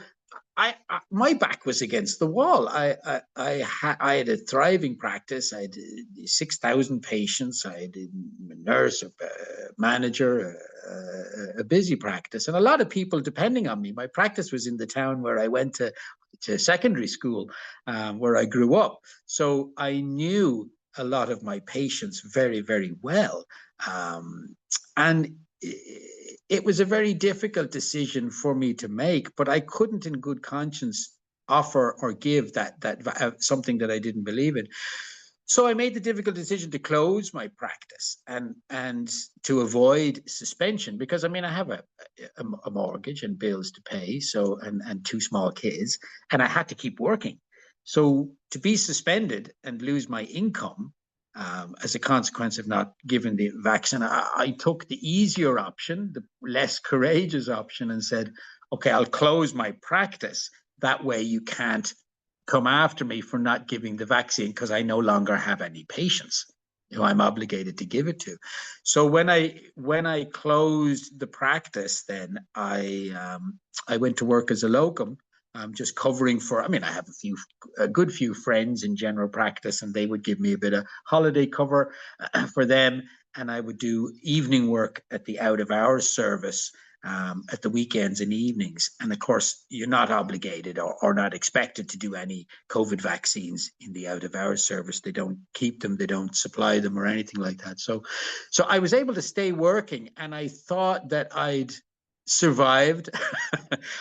my back was against the wall. I had a thriving practice. I had 6,000 patients. I had a nurse, a manager, a busy practice, and a lot of people depending on me. My practice was in the town where I went to secondary school, where I grew up. So I knew a lot of my patients very, very well. And it was a very difficult decision for me to make, but I couldn't in good conscience offer or give that something that I didn't believe in. So I made the difficult decision to close my practice and to avoid suspension, because I mean I have a mortgage and bills to pay, so and two small kids, and I had to keep working. So to be suspended and lose my income as a consequence of not giving the vaccine, I took the easier option, the less courageous option, and said, okay, I'll close my practice. That way you can't come after me for not giving the vaccine, because I no longer have any patients who I'm obligated to give it to. So when I closed the practice, then I went to work as a locum, just covering for, I mean, I have a good few friends in general practice, and they would give me a bit of holiday cover for them. And I would do evening work at the out of hours service at the weekends and evenings. And of course, you're not obligated or not expected to do any COVID vaccines in the out of hours service. They don't keep them, they don't supply them or anything like that. So I was able to stay working, and I thought that I'd survived.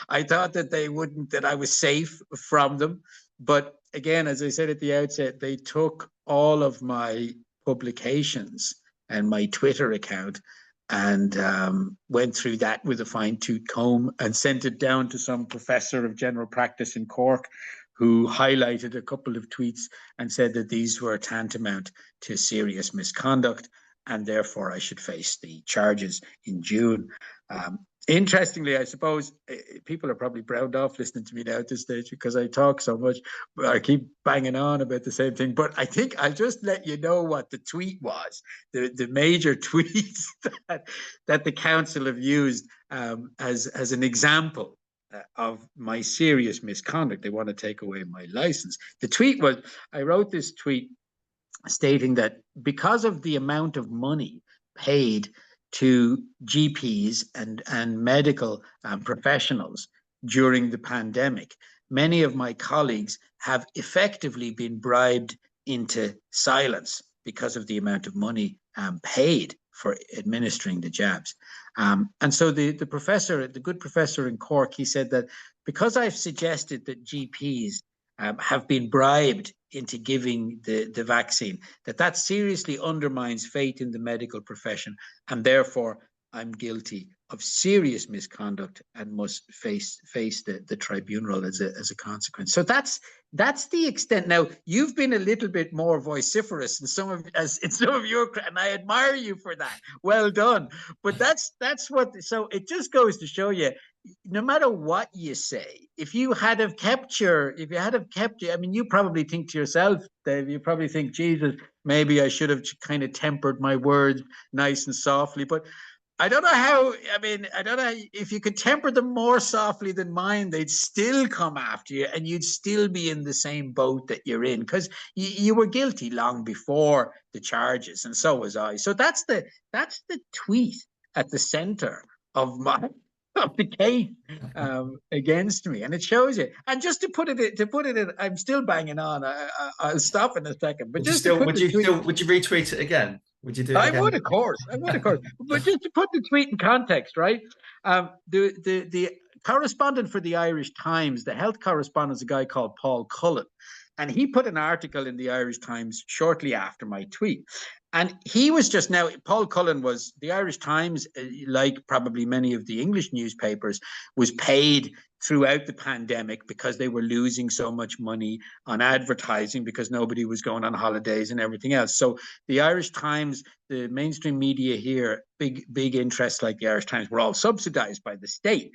I thought that that I was safe from them. But again, as I said at the outset, they took all of my publications and my Twitter account and went through that with a fine-tooth comb and sent it down to some professor of general practice in Cork, who highlighted a couple of tweets and said that these were tantamount to serious misconduct, and therefore I should face the charges in June. Interestingly, I suppose people are probably browned off listening to me now at this stage because I talk so much, but I keep banging on about the same thing. But I think I'll just let you know what the tweet was, the major tweets that the council have used as an example of my serious misconduct. They want to take away my license. The tweet was, I wrote this tweet stating that because of the amount of money paid to GPs and medical professionals during the pandemic, many of my colleagues have effectively been bribed into silence because of the amount of money paid for administering the jabs. And so the professor, the good professor in Cork, he said that because I've suggested that GPs have been bribed into giving the vaccine, that seriously undermines faith in the medical profession, and therefore I'm guilty of serious misconduct and must face the tribunal as a consequence. So that's the extent. Now, you've been a little bit more vociferous in some of your, and I admire you for that. Well done. But that's what. So it just goes to show you, no matter what you say, if you had have kept your, I mean, you probably think to yourself, Dave, you probably think, Jesus, maybe I should have kind of tempered my words nice and softly. But I don't know how, I mean, I don't know if you could temper them more softly than mine, they'd still come after you and you'd still be in the same boat that you're in, because you were guilty long before the charges, and so was I. So that's the tweet at the center of the case against me, and it shows you. And just to put it in, I'm still banging on. I'll stop in a second, but would you retweet it again? Would you do it again? I would, of course. But just to put the tweet in context, right? The correspondent for the Irish Times, the health correspondent, is a guy called Paul Cullen, and he put an article in the Irish Times shortly after my tweet. And he was just now, Paul Cullen was, the Irish Times, like probably many of the English newspapers, was paid throughout the pandemic because they were losing so much money on advertising because nobody was going on holidays and everything else. So the Irish Times, the mainstream media here, big interests like the Irish Times were all subsidized by the state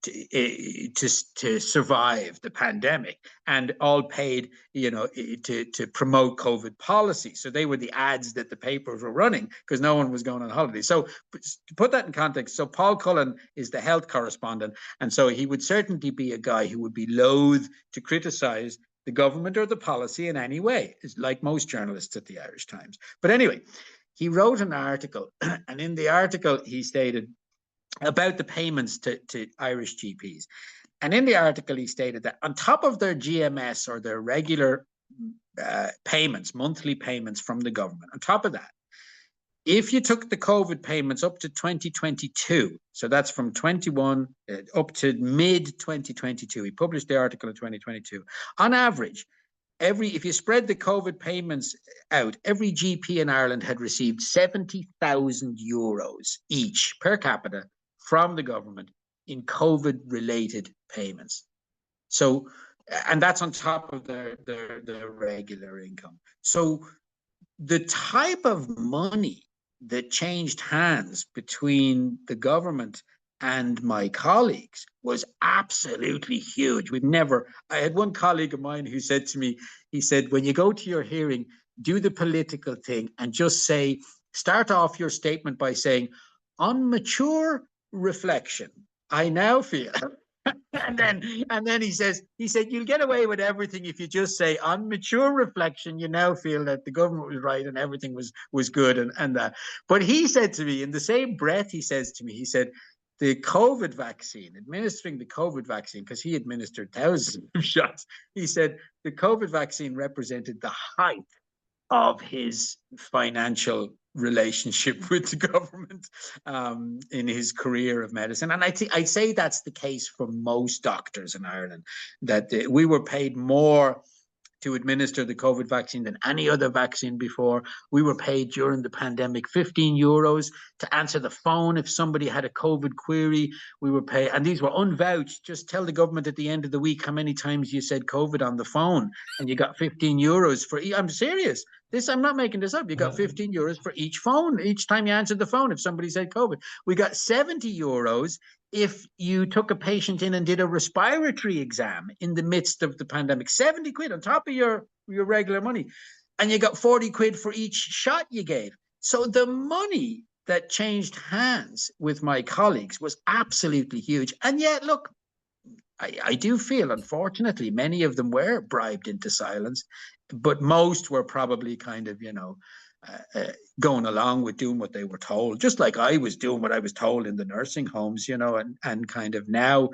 to survive the pandemic, and all paid, to promote COVID policy. So they were the ads that the papers were running because no one was going on holiday. So to put that in context, so Paul Cullen is the health correspondent, and so he would certainly be a guy who would be loath to criticize the government or the policy in any way, like most journalists at the Irish Times. But anyway, he wrote an article, and in the article he stated about the payments to Irish GPs. And in the article, he stated that on top of their GMS, or their regular payments, monthly payments from the government, on top of that, if you took the COVID payments up to 2022, so that's from 21 up to mid 2022, he published the article in 2022, on average, if you spread the COVID payments out, every GP in Ireland had received 70,000 euros each per capita from the government in COVID-related payments. So, and that's on top of their regular income. So the type of money that changed hands between the government and my colleagues was absolutely huge. I had one colleague of mine who said to me, he said, when you go to your hearing, do the political thing and just start off your statement by saying, on mature reflection, I now feel. and then he said, you'll get away with everything if you just say, on mature reflection, you now feel that the government was right and everything was good and that. But he said to me, in the same breath, he said, the COVID vaccine, administering the COVID vaccine, because he administered thousands of shots, he said the COVID vaccine represented the height of his financial relationship with the government in his career of medicine. And I'd say that's the case for most doctors in Ireland, that we were paid more to administer the COVID vaccine than any other vaccine before. We were paid during the pandemic 15 euros to answer the phone if somebody had a COVID query. We were paid, and these were unvouched. Just tell the government at the end of the week how many times you said COVID on the phone, and you got 15 euros for I'm serious. I'm not making this up. You got 15 euros for each phone, each time you answered the phone if somebody said COVID. We got 70 euros if you took a patient in and did a respiratory exam in the midst of the pandemic. 70 quid on top of your regular money. And you got 40 quid for each shot you gave. So the money that changed hands with my colleagues was absolutely huge. And yet, look, I do feel, unfortunately, many of them were bribed into silence, but most were probably kind of, going along with doing what they were told, just like I was doing what I was told in the nursing homes, and kind of now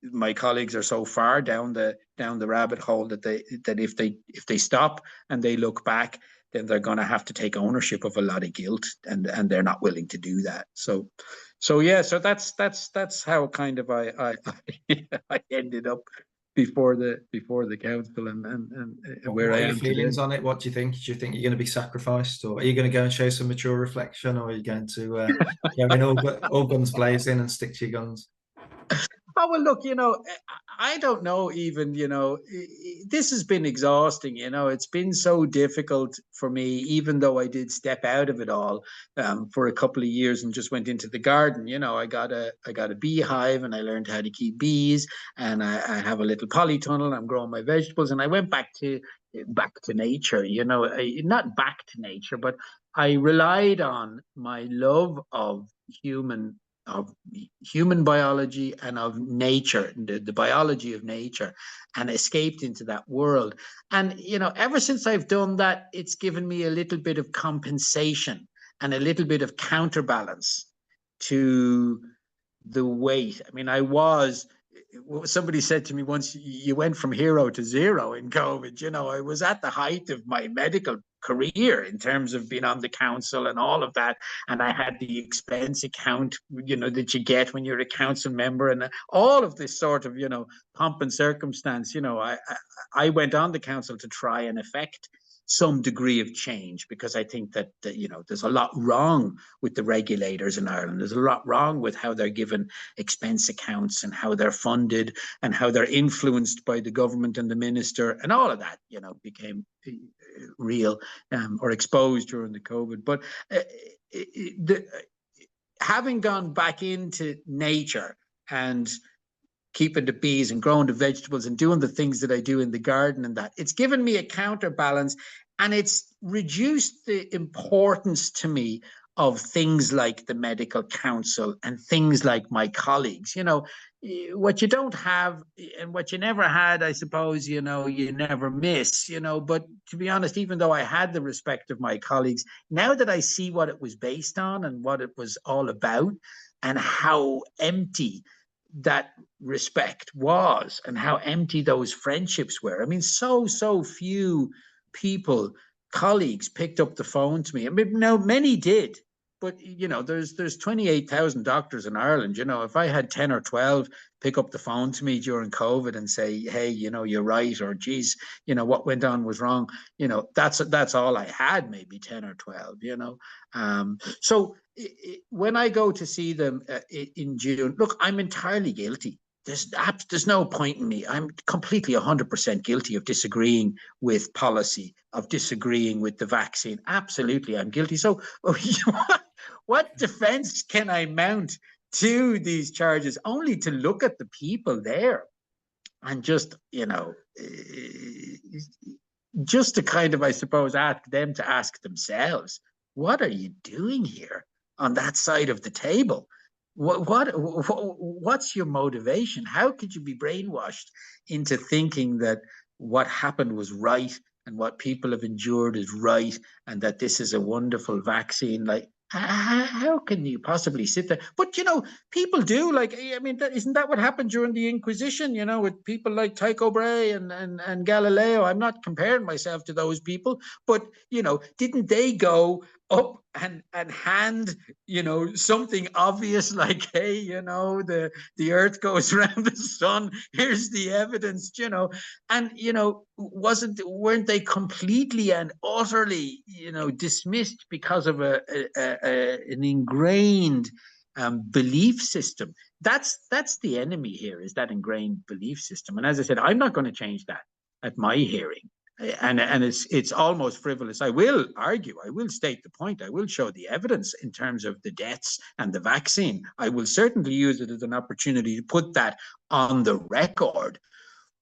my colleagues are so far down the rabbit hole that if they stop and they look back, then they're going to have to take ownership of a lot of guilt, and they're not willing to do that. So that's how kind of I ended up before the council and where I am. What are your feelings on it? What do you think? Do you think you're going to be sacrificed, or are you going to go and show some mature reflection, or are you going to go in all guns blazing and stick to your guns? Oh, well, look, I don't know even, this has been exhausting, it's been so difficult for me, even though I did step out of it all for a couple of years and just went into the garden. I got a beehive, and I learned how to keep bees, and I have a little polytunnel, I'm growing my vegetables, and I went back to nature, not back to nature, but I relied on my love of human biology and of nature, the biology of nature, and escaped into that world. And, ever since I've done that, it's given me a little bit of compensation and a little bit of counterbalance to the weight. I mean, somebody said to me once, you went from hero to zero in COVID. I was at the height of my medical career in terms of being on the council and all of that, and I had the expense account that you get when you're a council member, and all of this sort of pomp and circumstance. I went on the council to try and affect some degree of change, because I think that, you know, there's a lot wrong with the regulators in Ireland. There's a lot wrong with how they're given expense accounts and how they're funded and how they're influenced by the government and the minister, and all of that, you know, became real or exposed during the COVID. But having gone back into nature and keeping the bees and growing the vegetables and doing the things that I do in the garden, and that, it's given me a counterbalance, and it's reduced the importance to me of things like the medical council and things like my colleagues. You know, what you don't have and what you never had, I suppose, you know, you never miss, you know. But to be honest, even though I had the respect of my colleagues, now that I see what it was based on and what it was all about, and how empty that respect was and how empty those friendships were. I mean, so few people, colleagues, picked up the phone to me. I mean, now many did, but you know, there's 28,000 doctors in Ireland. You know, if I had 10 or 12 pick up the phone to me during COVID and say, hey, you know, you're right, or geez, you know, what went on was wrong, you know, that's all I had, maybe 10 or 12, you know. So when I go to see them in June, look, I'm entirely guilty. There's no point in me. I'm completely 100% guilty of disagreeing with policy, of disagreeing with the vaccine. Absolutely, I'm guilty. So what defense can I mount to these charges, only to look at the people there and just, you know, just to kind of, I suppose, ask them to ask themselves, what are you doing here on that side of the table? What's your motivation? How could you be brainwashed into thinking that what happened was right and what people have endured is right, and that this is a wonderful vaccine? Like, how can you possibly sit there? But, you know, people do. Like, I mean, isn't that what happened during the Inquisition, you know, with people like Tycho Brahe and Galileo? I'm not comparing myself to those people, but, you know, didn't they go up and hand, you know, something obvious like, hey, you know, the earth goes around the sun, here's the evidence, you know? And, you know, weren't they completely and utterly, you know, dismissed because of an ingrained belief system? That's the enemy here, is that ingrained belief system. And as I said, I'm not going to change that at my hearing. And it's almost frivolous. I will argue, I will state the point, I will show the evidence in terms of the deaths and the vaccine. I will certainly use it as an opportunity to put that on the record.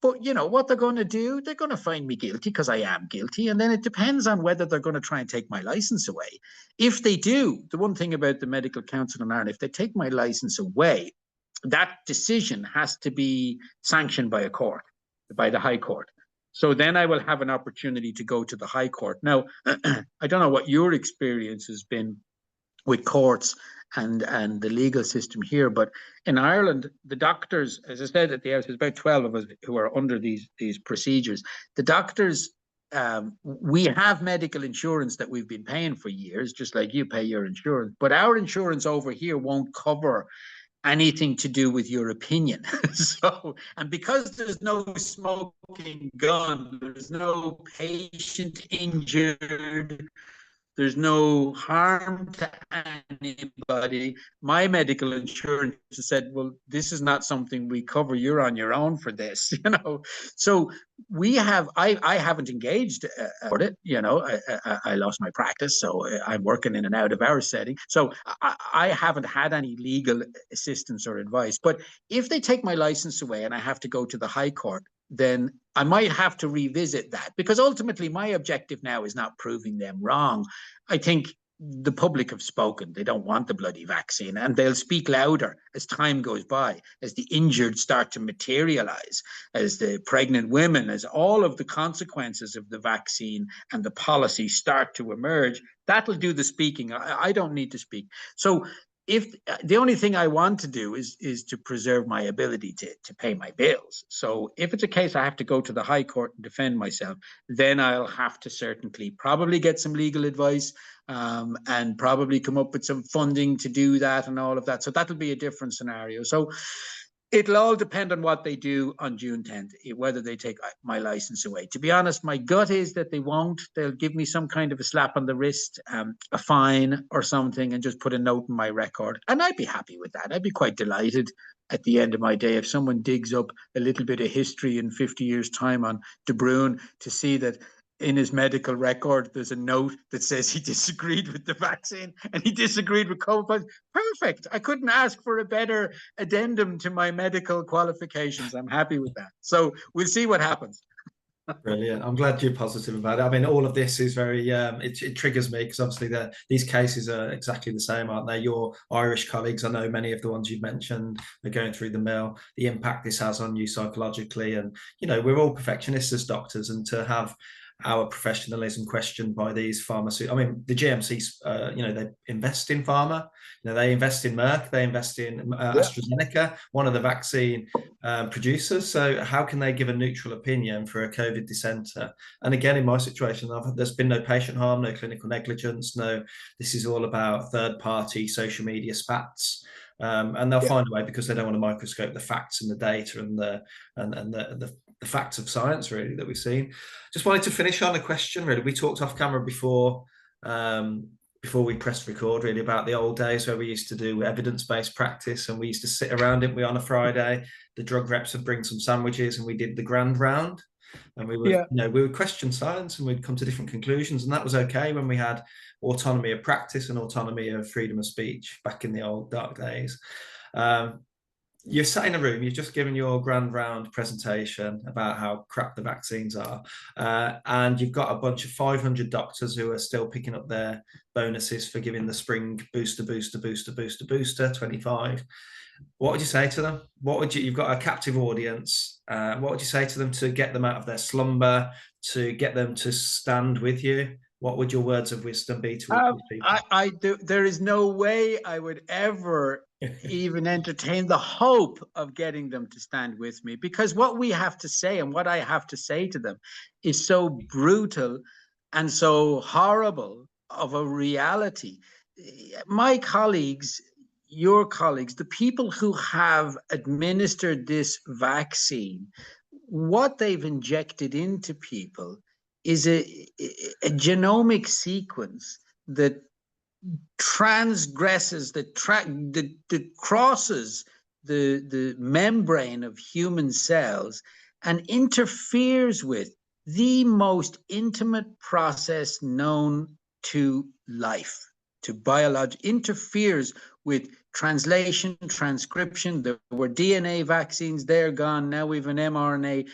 But, you know, what they're going to do, they're going to find me guilty because I am guilty. And then it depends on whether they're going to try and take my license away. If they do, the one thing about the Medical Council in Ireland, if they take my license away, that decision has to be sanctioned by a court, by the High Court. So then I will have an opportunity to go to the High Court. Now, I don't know what your experience has been with courts and the legal system here, but in Ireland, the doctors, as I said at the outset, there's about 12 of us who are under these procedures. The doctors, we have medical insurance that we've been paying for years, just like you pay your insurance, but our insurance over here won't cover anything to do with your opinion. So, and because there's no smoking gun, there's no patient injured, there's no harm to anybody, my medical insurance said, well, this is not something we cover. You're on your own for this, you know. So we have, I haven't engaged for it, you know. I lost my practice, so I'm working in and out of our setting. So I haven't had any legal assistance or advice. But if they take my license away and I have to go to the High Court, then I might have to revisit that, because ultimately my objective now is not proving them wrong. I think the public have spoken. They don't want the bloody vaccine, and they'll speak louder as time goes by, as the injured start to materialize, as the pregnant women, as all of the consequences of the vaccine and the policy start to emerge. That'll do the speaking. I don't need to speak. So if the only thing I want to do is to preserve my ability to pay my bills. So if it's a case I have to go to the High Court and defend myself, then I'll have to certainly probably get some legal advice, and probably come up with some funding to do that and all of that. So that'll be a different scenario. So It'll all depend on what they do on June 10th, whether they take my license away. To be honest, my gut is that they won't. They'll give me some kind of a slap on the wrist, a fine or something, and just put a note in my record. And I'd be happy with that. I'd be quite delighted at the end of my day if someone digs up a little bit of history in 50 years' time on Brun to see that in his medical record, there's a note that says he disagreed with the vaccine and he disagreed with COVID. Perfect. I couldn't ask for a better addendum to my medical qualifications. I'm happy with that. So we'll see what happens. Brilliant. I'm glad you're positive about it. I mean, all of this is very, it triggers me because obviously these cases are exactly the same, aren't they? Your Irish colleagues, I know many of the ones you've mentioned are going through the mill, the impact this has on you psychologically. And, you know, we're all perfectionists as doctors, and to have our professionalism questioned by these pharmaceutical. I mean, the GMC, you know, they invest in pharma. You know, they invest in Merck. They invest in AstraZeneca, one of the vaccine producers. So how can they give a neutral opinion for a COVID dissenter? And again, in my situation, there's been no patient harm, no clinical negligence. No, this is all about third-party social media spats. And they'll find a way because they don't want to microscope the facts and the data and the facts of science really that we've seen. Just wanted to finish on a question really. We talked off camera before we pressed record really about the old days where we used to do evidence-based practice, and we used to sit around it. We on a Friday, the drug reps would bring some sandwiches and we did the grand round, and we would you know, we would question science and we'd come to different conclusions, and that was okay when we had autonomy of practice and autonomy of freedom of speech back in the old dark days. You're sat in a room, you've just given your grand round presentation about how crap the vaccines are, and you've got a bunch of 500 doctors who are still picking up their bonuses for giving the spring booster 25. What would you say to them? You've got a captive audience. What would you say to them to get them out of their slumber, to get them to stand with you? What would your words of wisdom be to people? There is no way I would ever even entertain the hope of getting them to stand with me, because what we have to say and what I have to say to them is so brutal and so horrible of a reality. My colleagues, your colleagues, the people who have administered this vaccine, what they've injected into people is a genomic sequence that transgresses, that crosses the membrane of human cells and interferes with the most intimate process known to life, to biology, interferes with translation, transcription. There were DNA vaccines, they're gone. Now we have an mRNA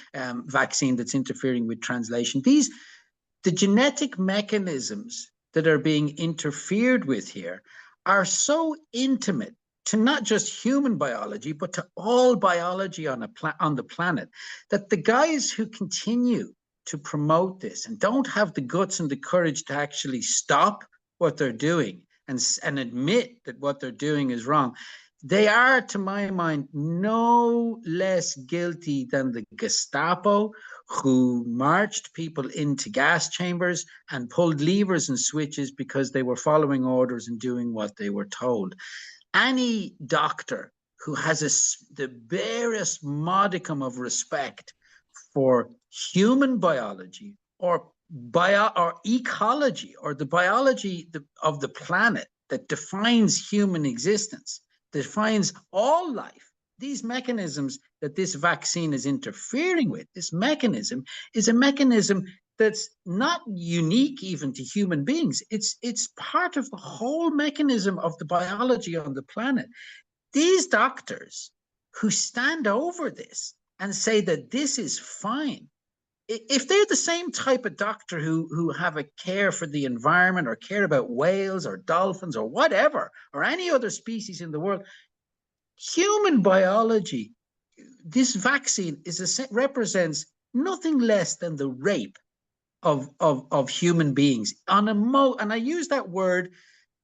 vaccine that's interfering with translation. The genetic mechanisms that are being interfered with here are so intimate to not just human biology, but to all biology on the planet, that the guys who continue to promote this and don't have the guts and the courage to actually stop what they're doing and admit that what they're doing is wrong, they are, to my mind, no less guilty than the Gestapo, who marched people into gas chambers and pulled levers and switches because they were following orders and doing what they were told. Any doctor who has the barest modicum of respect for human biology or ecology or the biology of the planet that defines human existence, defines all life, these mechanisms that this vaccine is interfering with, this mechanism is a mechanism that's not unique even to human beings. It's part of the whole mechanism of the biology on the planet. These doctors who stand over this and say that this is fine, if they're the same type of doctor who have a care for the environment or care about whales or dolphins or whatever, or any other species in the world, human biology, this vaccine represents nothing less than the rape of human beings and I use that word.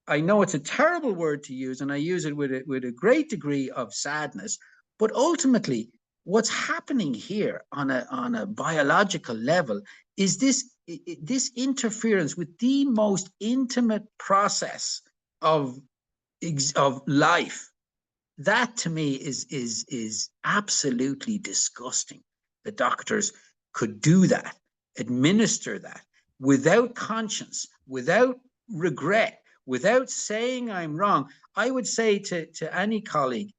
I know it's a terrible word to use, and I use it with a great degree of sadness, but ultimately what's happening here on a biological level is this interference with the most intimate process of life, That to me is absolutely disgusting. The doctors could do that, administer that without conscience, without regret, without saying I'm wrong. I would say to any colleague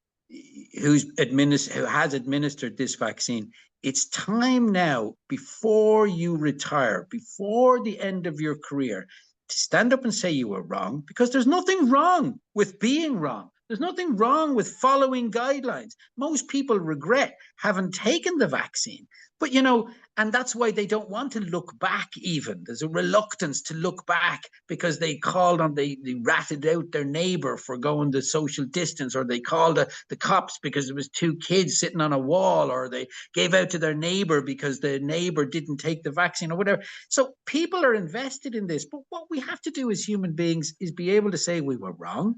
who has administered this vaccine, it's time now, before you retire, before the end of your career, to stand up and say you were wrong, because there's nothing wrong with being wrong. There's nothing wrong with following guidelines. Most people regret having taken the vaccine. But, and that's why they don't want to look back even. There's a reluctance to look back because they ratted out their neighbor for going the social distance, or they called the cops because there was two kids sitting on a wall, or they gave out to their neighbor because the neighbor didn't take the vaccine or whatever. So people are invested in this. But what we have to do as human beings is be able to say we were wrong.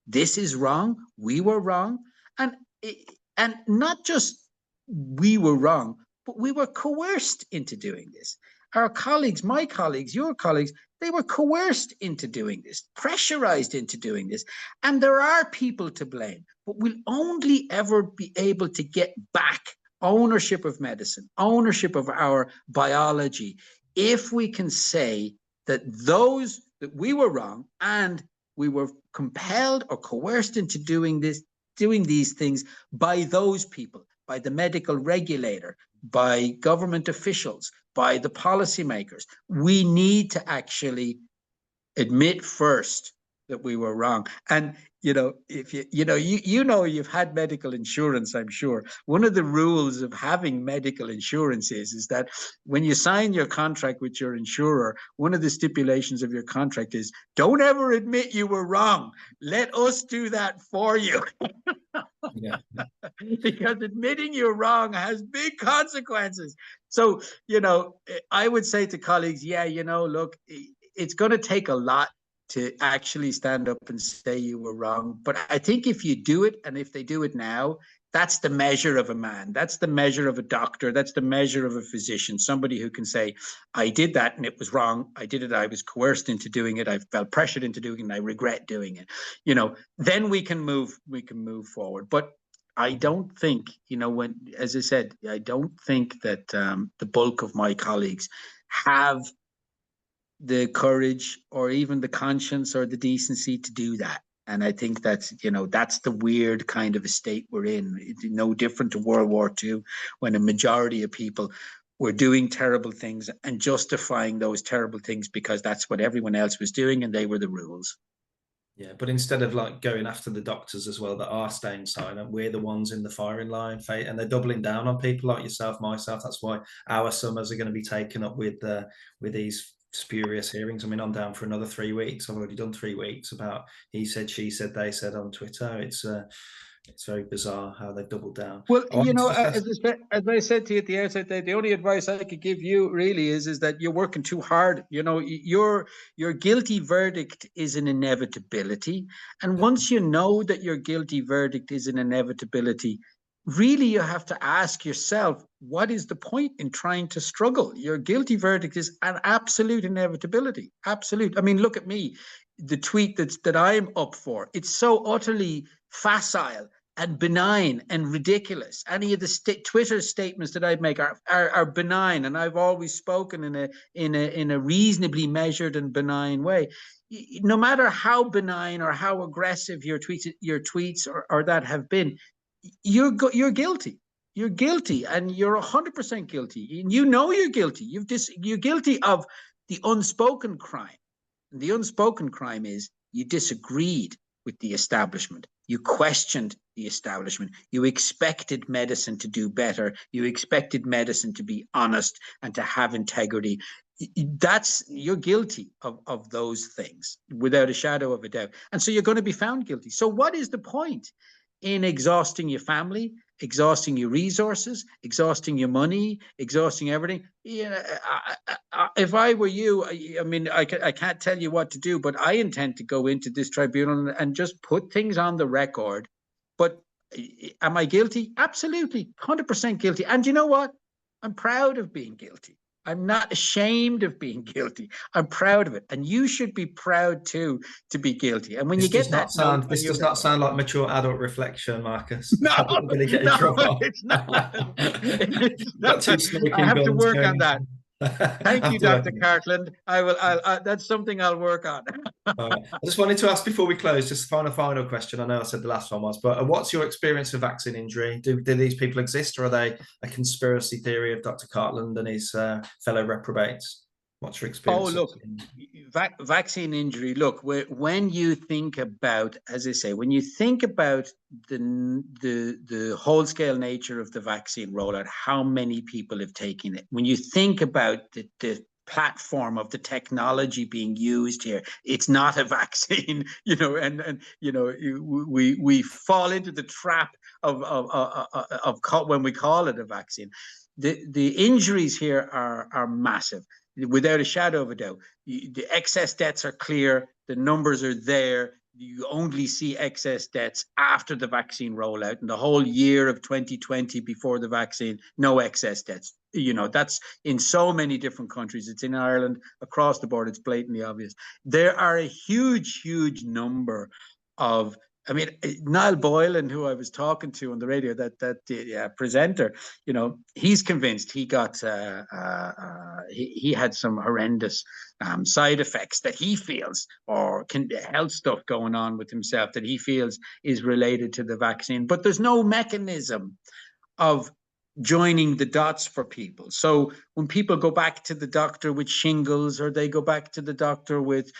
This is wrong. We were wrong. And not just we were wrong, but we were coerced into doing this. Our colleagues, my colleagues, your colleagues, they were coerced into doing this, pressurized into doing this. And there are people to blame, but we'll only ever be able to get back ownership of medicine, ownership of our biology, if we can say that we were wrong and we were compelled or coerced into doing these things by those people, by the medical regulator, by government officials, by the policymakers. We need to actually admit first that we were wrong. And if you've had medical insurance, I'm sure. One of the rules of having medical insurance is that when you sign your contract with your insurer, one of the stipulations of your contract is, don't ever admit you were wrong. Let us do that for you. Yeah. Because admitting you're wrong has big consequences. So, I would say to colleagues, look, it's going to take a lot to actually stand up and say you were wrong. But I think if you do it, and if they do it now, that's the measure of a man. That's the measure of a doctor. That's the measure of a physician. Somebody who can say, I did that and it was wrong. I did it. I was coerced into doing it. I felt pressured into doing it, and I regret doing it. Then we can move forward. But I don't think, as I said, I don't think that the bulk of my colleagues have the courage or even the conscience or the decency to do that. And I think that's the weird kind of a state we're in. It's no different to World War II, when a majority of people were doing terrible things and justifying those terrible things because that's what everyone else was doing and they were the rules. Yeah, but instead of going after the doctors as well that are staying silent, we're the ones in the firing line, and they're doubling down on people like yourself, myself. That's why our summers are going to be taken up with these spurious hearings. I mean, I'm down for another 3 weeks. I've already done 3 weeks about he said, she said, they said on Twitter. It's very bizarre how they've doubled down. Well, as I said to you at the outset, the only advice I could give you really is that you're working too hard. Your guilty verdict is an inevitability, and once you know that your guilty verdict is an inevitability, really you have to ask yourself, what is the point in trying to struggle? Your guilty verdict is an absolute inevitability. Absolute. I mean, look at me. The tweet that I'm up for, it's so utterly facile and benign and ridiculous. Any of the Twitter statements that I'd make are benign, and I've always spoken in a reasonably measured and benign way. No matter how benign or how aggressive your tweets or that have been, you're guilty. You're guilty, and you're 100% guilty. And you're guilty. You're guilty of the unspoken crime. And the unspoken crime is you disagreed with the establishment. You questioned the establishment. You expected medicine to do better. You expected medicine to be honest and to have integrity. You're guilty of those things without a shadow of a doubt. And so you're going to be found guilty. So what is the point in exhausting your family, exhausting your resources, exhausting your money, exhausting everything? If I were you, I mean, I can't tell you what to do, but I intend to go into this tribunal and just put things on the record. But am I guilty? Absolutely, 100% guilty. And you know what? I'm proud of being guilty. I'm not ashamed of being guilty. I'm proud of it. And you should be proud too to be guilty. And when you get that note on This your does not sound like mature adult reflection, Marcus. no, I think we're going to get in no, trouble. it's not. It's Got not. two I smoking have to guns work on going. that. I Thank have you, to work Dr. on it. Cartland. That's something I'll work on. All right. I just wanted to ask before we close, just final question. I know I said the last one was, but what's your experience of vaccine injury? Do these people exist, or are they a conspiracy theory of Dr. Cartland and his fellow reprobates? What's your Oh, experience of look, vaccine injury. Look, when you think about, as I say, when you think about the whole scale nature of the vaccine rollout, how many people have taken it, when you think about the platform of the technology being used here, it's not a vaccine, and we fall into the trap of when we call it a vaccine. The injuries here are massive, without a shadow of a doubt. The excess deaths are clear. The numbers are there. You only see excess deaths after the vaccine rollout. In the whole year of 2020 before the vaccine, no excess deaths. That's in so many different countries. It's in Ireland, across the board. It's blatantly obvious. There are a huge, huge number of, I mean, Niall Boylan, who I was talking to on the radio, that presenter, he's convinced he got he had some horrendous side effects that he feels, or health stuff going on with himself that he feels is related to the vaccine. But there's no mechanism of joining the dots for people. So when people go back to the doctor with shingles, or they go back to the doctor with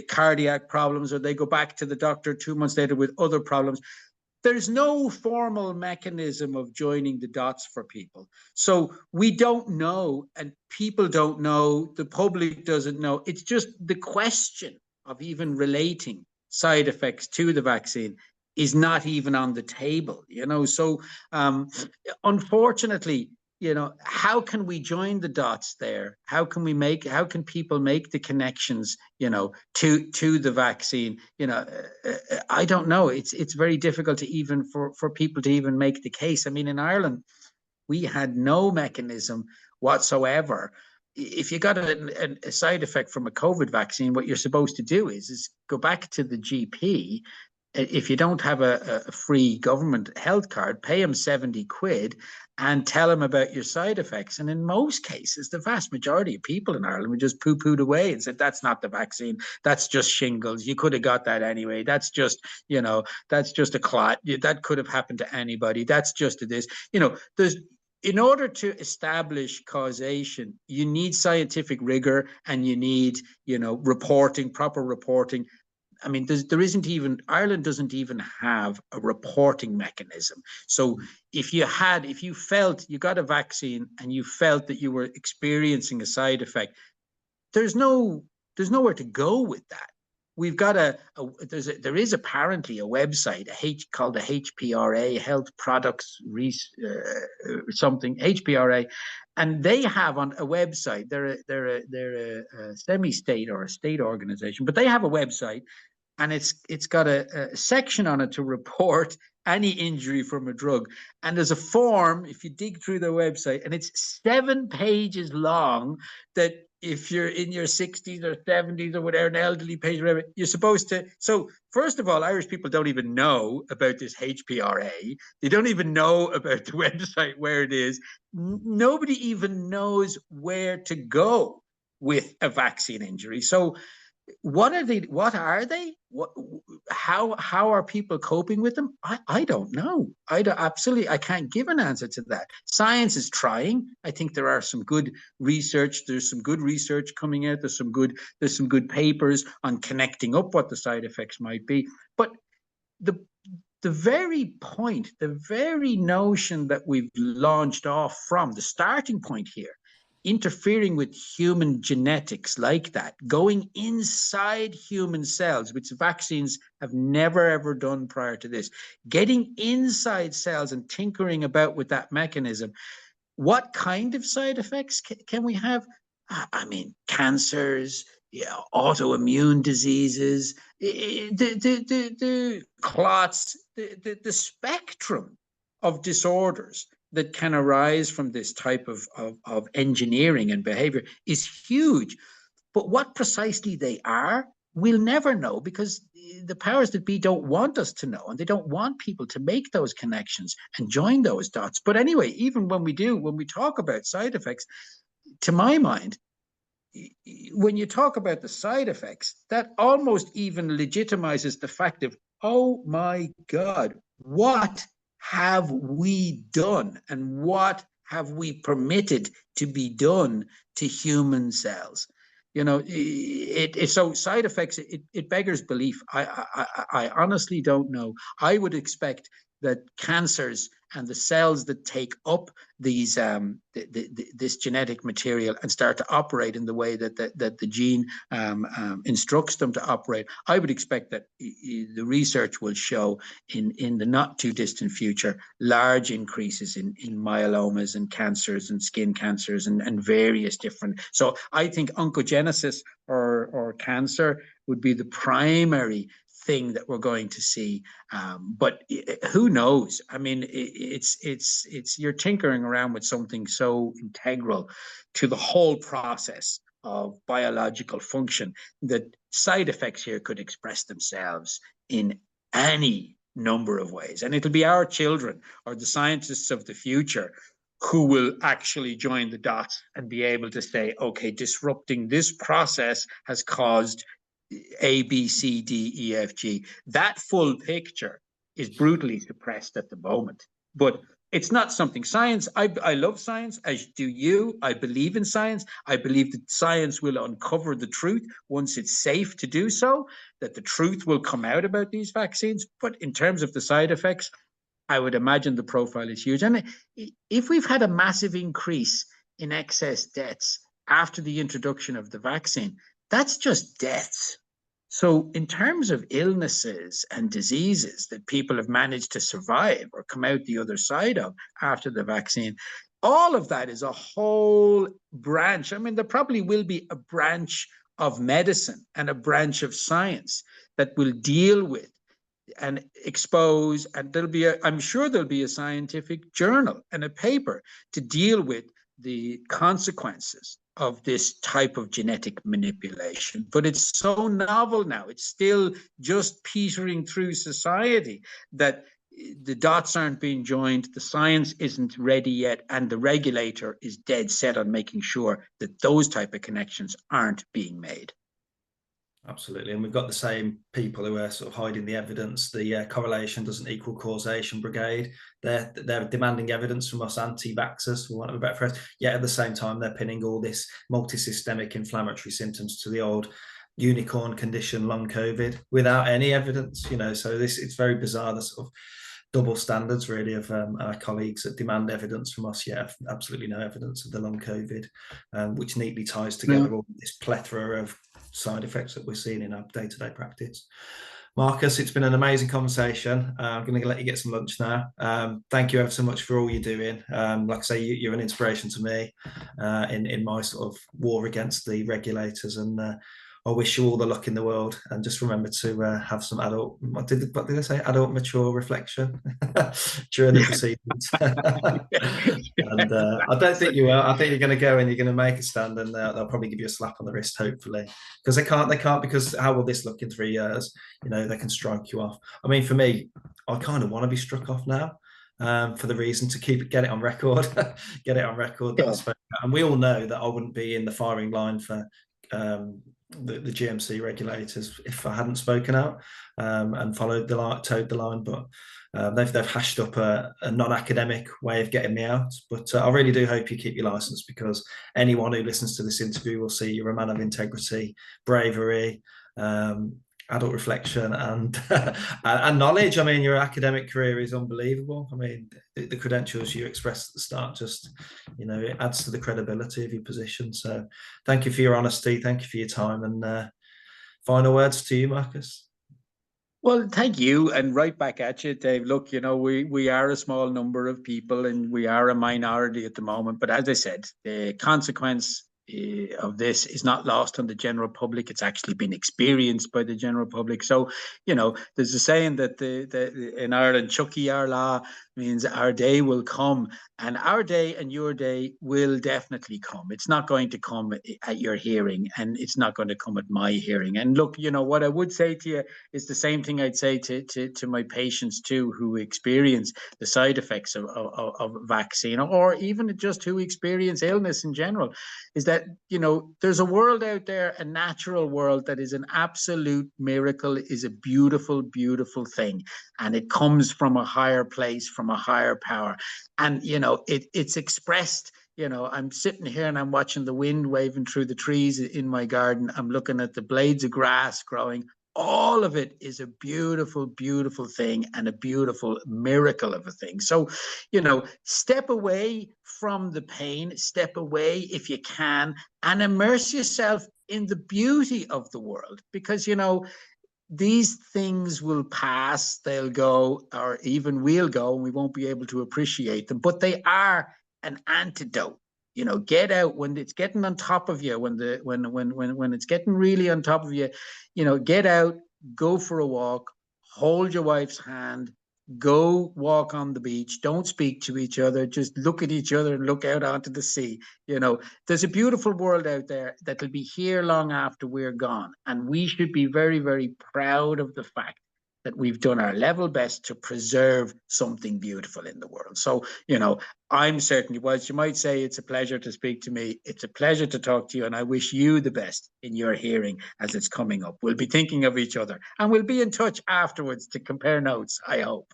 cardiac problems, or they go back to the doctor 2 months later with other problems, there's no formal mechanism of joining the dots for people. So we don't know, and people don't know, the public doesn't know. It's just the question of even relating side effects to the vaccine is not even on the table, So unfortunately, how can we join the dots there? How can people make the connections, to the vaccine? I don't know. It's very difficult to even for people to even make the case. I mean, in Ireland, we had no mechanism whatsoever. If you got a side effect from a COVID vaccine, what you're supposed to do is go back to the GP. If you don't have a free government health card, pay them 70 quid and tell them about your side effects. And in most cases, the vast majority of people in Ireland would just poo-pooed away and said, that's not the vaccine. That's just shingles. You could have got that anyway. That's just a clot. That could have happened to anybody. That's just this. In order to establish causation, you need scientific rigor, and you need, proper reporting. I mean, Ireland doesn't even have a reporting mechanism. So if you felt you got a vaccine and you felt that you were experiencing a side effect, there's nowhere to go with that. We've got there is apparently a website called the HPRA, Health Products something HPRA, and they have on a website. They're a semi-state or a state organization, but they have a website, and it's got a section on it to report any injury from a drug. And there's a form, if you dig through their website, and it's 7 pages long, that if you're in your 60s or 70s or whatever, an elderly patient, whatever, you're supposed to. So first of all, Irish people don't even know about this HPRA. They don't even know about the website, where it is. Nobody even knows where to go with a vaccine injury. So what are they? How are people coping with them? I don't know. I can't give an answer to that. Science is trying. I think there are some good research. There's some good research coming out. There's some good papers on connecting up what the side effects might be. But the very point, the very notion that we've launched off from, the starting point here, interfering with human genetics like that, going inside human cells, which vaccines have never ever done prior to this, getting inside cells and tinkering about with that mechanism. What kind of side effects can we have? I mean, cancers, autoimmune diseases, the clots, the spectrum of disorders that can arise from this type of engineering and behavior is huge. But what precisely they are, we'll never know, because the powers that be don't want us to know, and they don't want people to make those connections and join those dots. But anyway, even when we talk about side effects, to my mind, when you talk about the side effects, that almost even legitimizes the fact of, oh my God, what have we done, and what have we permitted to be done to human cells? You know, so side effects, it beggars belief. I honestly don't know. I would expect that cancers and the cells that take up these this genetic material and start to operate in the way that the gene instructs them to operate, I would expect that the research will show in the not too distant future large increases in myelomas and cancers and skin cancers and various different. So I think oncogenesis or cancer would be the primary thing that we're going to see. But who knows? I mean, it's you're tinkering around with something so integral to the whole process of biological function that side effects here could express themselves in any number of ways. And it'll be our children or the scientists of the future who will actually join the dots and be able to say, okay, disrupting this process has caused A, B, C, D, E, F, G. That full picture is brutally suppressed at the moment. But it's not something science. I love science, as do you. I believe in science. I believe that science will uncover the truth once it's safe to do so, that the truth will come out about these vaccines. But in terms of the side effects, I would imagine the profile is huge. And if we've had a massive increase in excess deaths after the introduction of the vaccine, that's just deaths. So, in terms of illnesses and diseases that people have managed to survive or come out the other side of after the vaccine, all of that is a whole branch. I mean, there probably will be a branch of medicine and a branch of science that will deal with and expose, and I'm sure there'll be a scientific journal and a paper to deal with the consequences of this type of genetic manipulation. But it's so novel now, it's still just petering through society, that the dots aren't being joined, the science isn't ready yet, and the regulator is dead set on making sure that those type of connections aren't being made. Absolutely, and we've got the same people who are sort of hiding the evidence. The correlation doesn't equal causation brigade. They're demanding evidence from us anti-vaxxers, for want of a better phrase. Yet at the same time, they're pinning all this multi-systemic inflammatory symptoms to the old unicorn condition, long COVID, without any evidence. You know, so it's very bizarre, the sort of double standards really of our colleagues that demand evidence from us, yet absolutely no evidence of the long COVID, which neatly ties together all this plethora of side effects that we're seeing in our day-to-day practice. Marcus, it's been an amazing conversation. I'm going to let you get some lunch now. Thank you ever so much for all you're doing. Like I say, you're an inspiration to me in my sort of war against the regulators, and I wish you all the luck in the world. And just remember to have some adult, what did I say? Adult mature reflection during the proceedings. And I don't think you will. I think you're going to go and you're going to make a stand, and they'll probably give you a slap on the wrist, hopefully, because they can't, because how will this look in 3 years? You know, they can strike you off. I mean, for me, I kind of want to be struck off now. For the reason to get it on record, get it on record that I spoke about. And we all know that I wouldn't be in the firing line for the GMC regulators if I hadn't spoken out and towed the line. But they've hashed up a non-academic way of getting me out. But I really do hope you keep your license, because anyone who listens to this interview will see you're a man of integrity, bravery, adult reflection, and and knowledge. I mean, your academic career is unbelievable. I mean, the credentials you expressed at the start just, you know, it adds to the credibility of your position. So thank you for your honesty. Thank you for your time. And final words to you, Marcus. Well, thank you, and right back at you, Dave. Look, you know, we are a small number of people, and we are a minority at the moment. But as I said, the consequence of this is not lost on the general public. It's actually been experienced by the general public. So, you know, there's a saying that in Ireland, Chucky our law, means our day will come, and our day and your day will definitely come. It's not going to come at your hearing, and it's not going to come at my hearing. And look, what I would say to you is the same thing I'd say to my patients too, who experience the side effects of vaccine, or even just who experience illness in general, is that, there's a world out there, a natural world that is an absolute miracle, is a beautiful, beautiful thing. And it comes from a higher place, from a higher power. And, it's expressed. I'm sitting here and I'm watching the wind waving through the trees in my garden. I'm looking at the blades of grass growing. All of it is a beautiful, beautiful thing, and a beautiful miracle of a thing. So, step away from the pain, step away if you can, and immerse yourself in the beauty of the world, because, these things will pass, they'll go, or even we'll go, and we won't be able to appreciate them, but they are an antidote. Get out when it's getting on top of you, when it's getting really on top of you, get out, go for a walk, hold your wife's hand, go walk on the beach, don't speak to each other, just look at each other and look out onto the sea. There's a beautiful world out there that'll be here long after we're gone, and we should be very, very proud of the fact that we've done our level best to preserve something beautiful in the world. So, I'm certainly, whilst you might say it's a pleasure to speak to me, it's a pleasure to talk to you, and I wish you the best in your hearing as it's coming up. We'll be thinking of each other, and we'll be in touch afterwards to compare notes, I hope.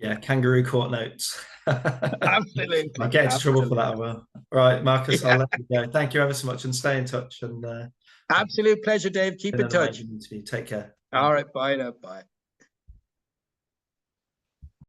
Yeah, kangaroo court notes. Absolutely. I'll get into trouble for Absolutely. that as well. Right, Marcus, I'll Yeah. let you go. Thank you ever so much, and stay in touch. And Absolute pleasure, Dave. Keep been in an touch. amazing interview. Take care. Bye. All right. Bye now. Bye.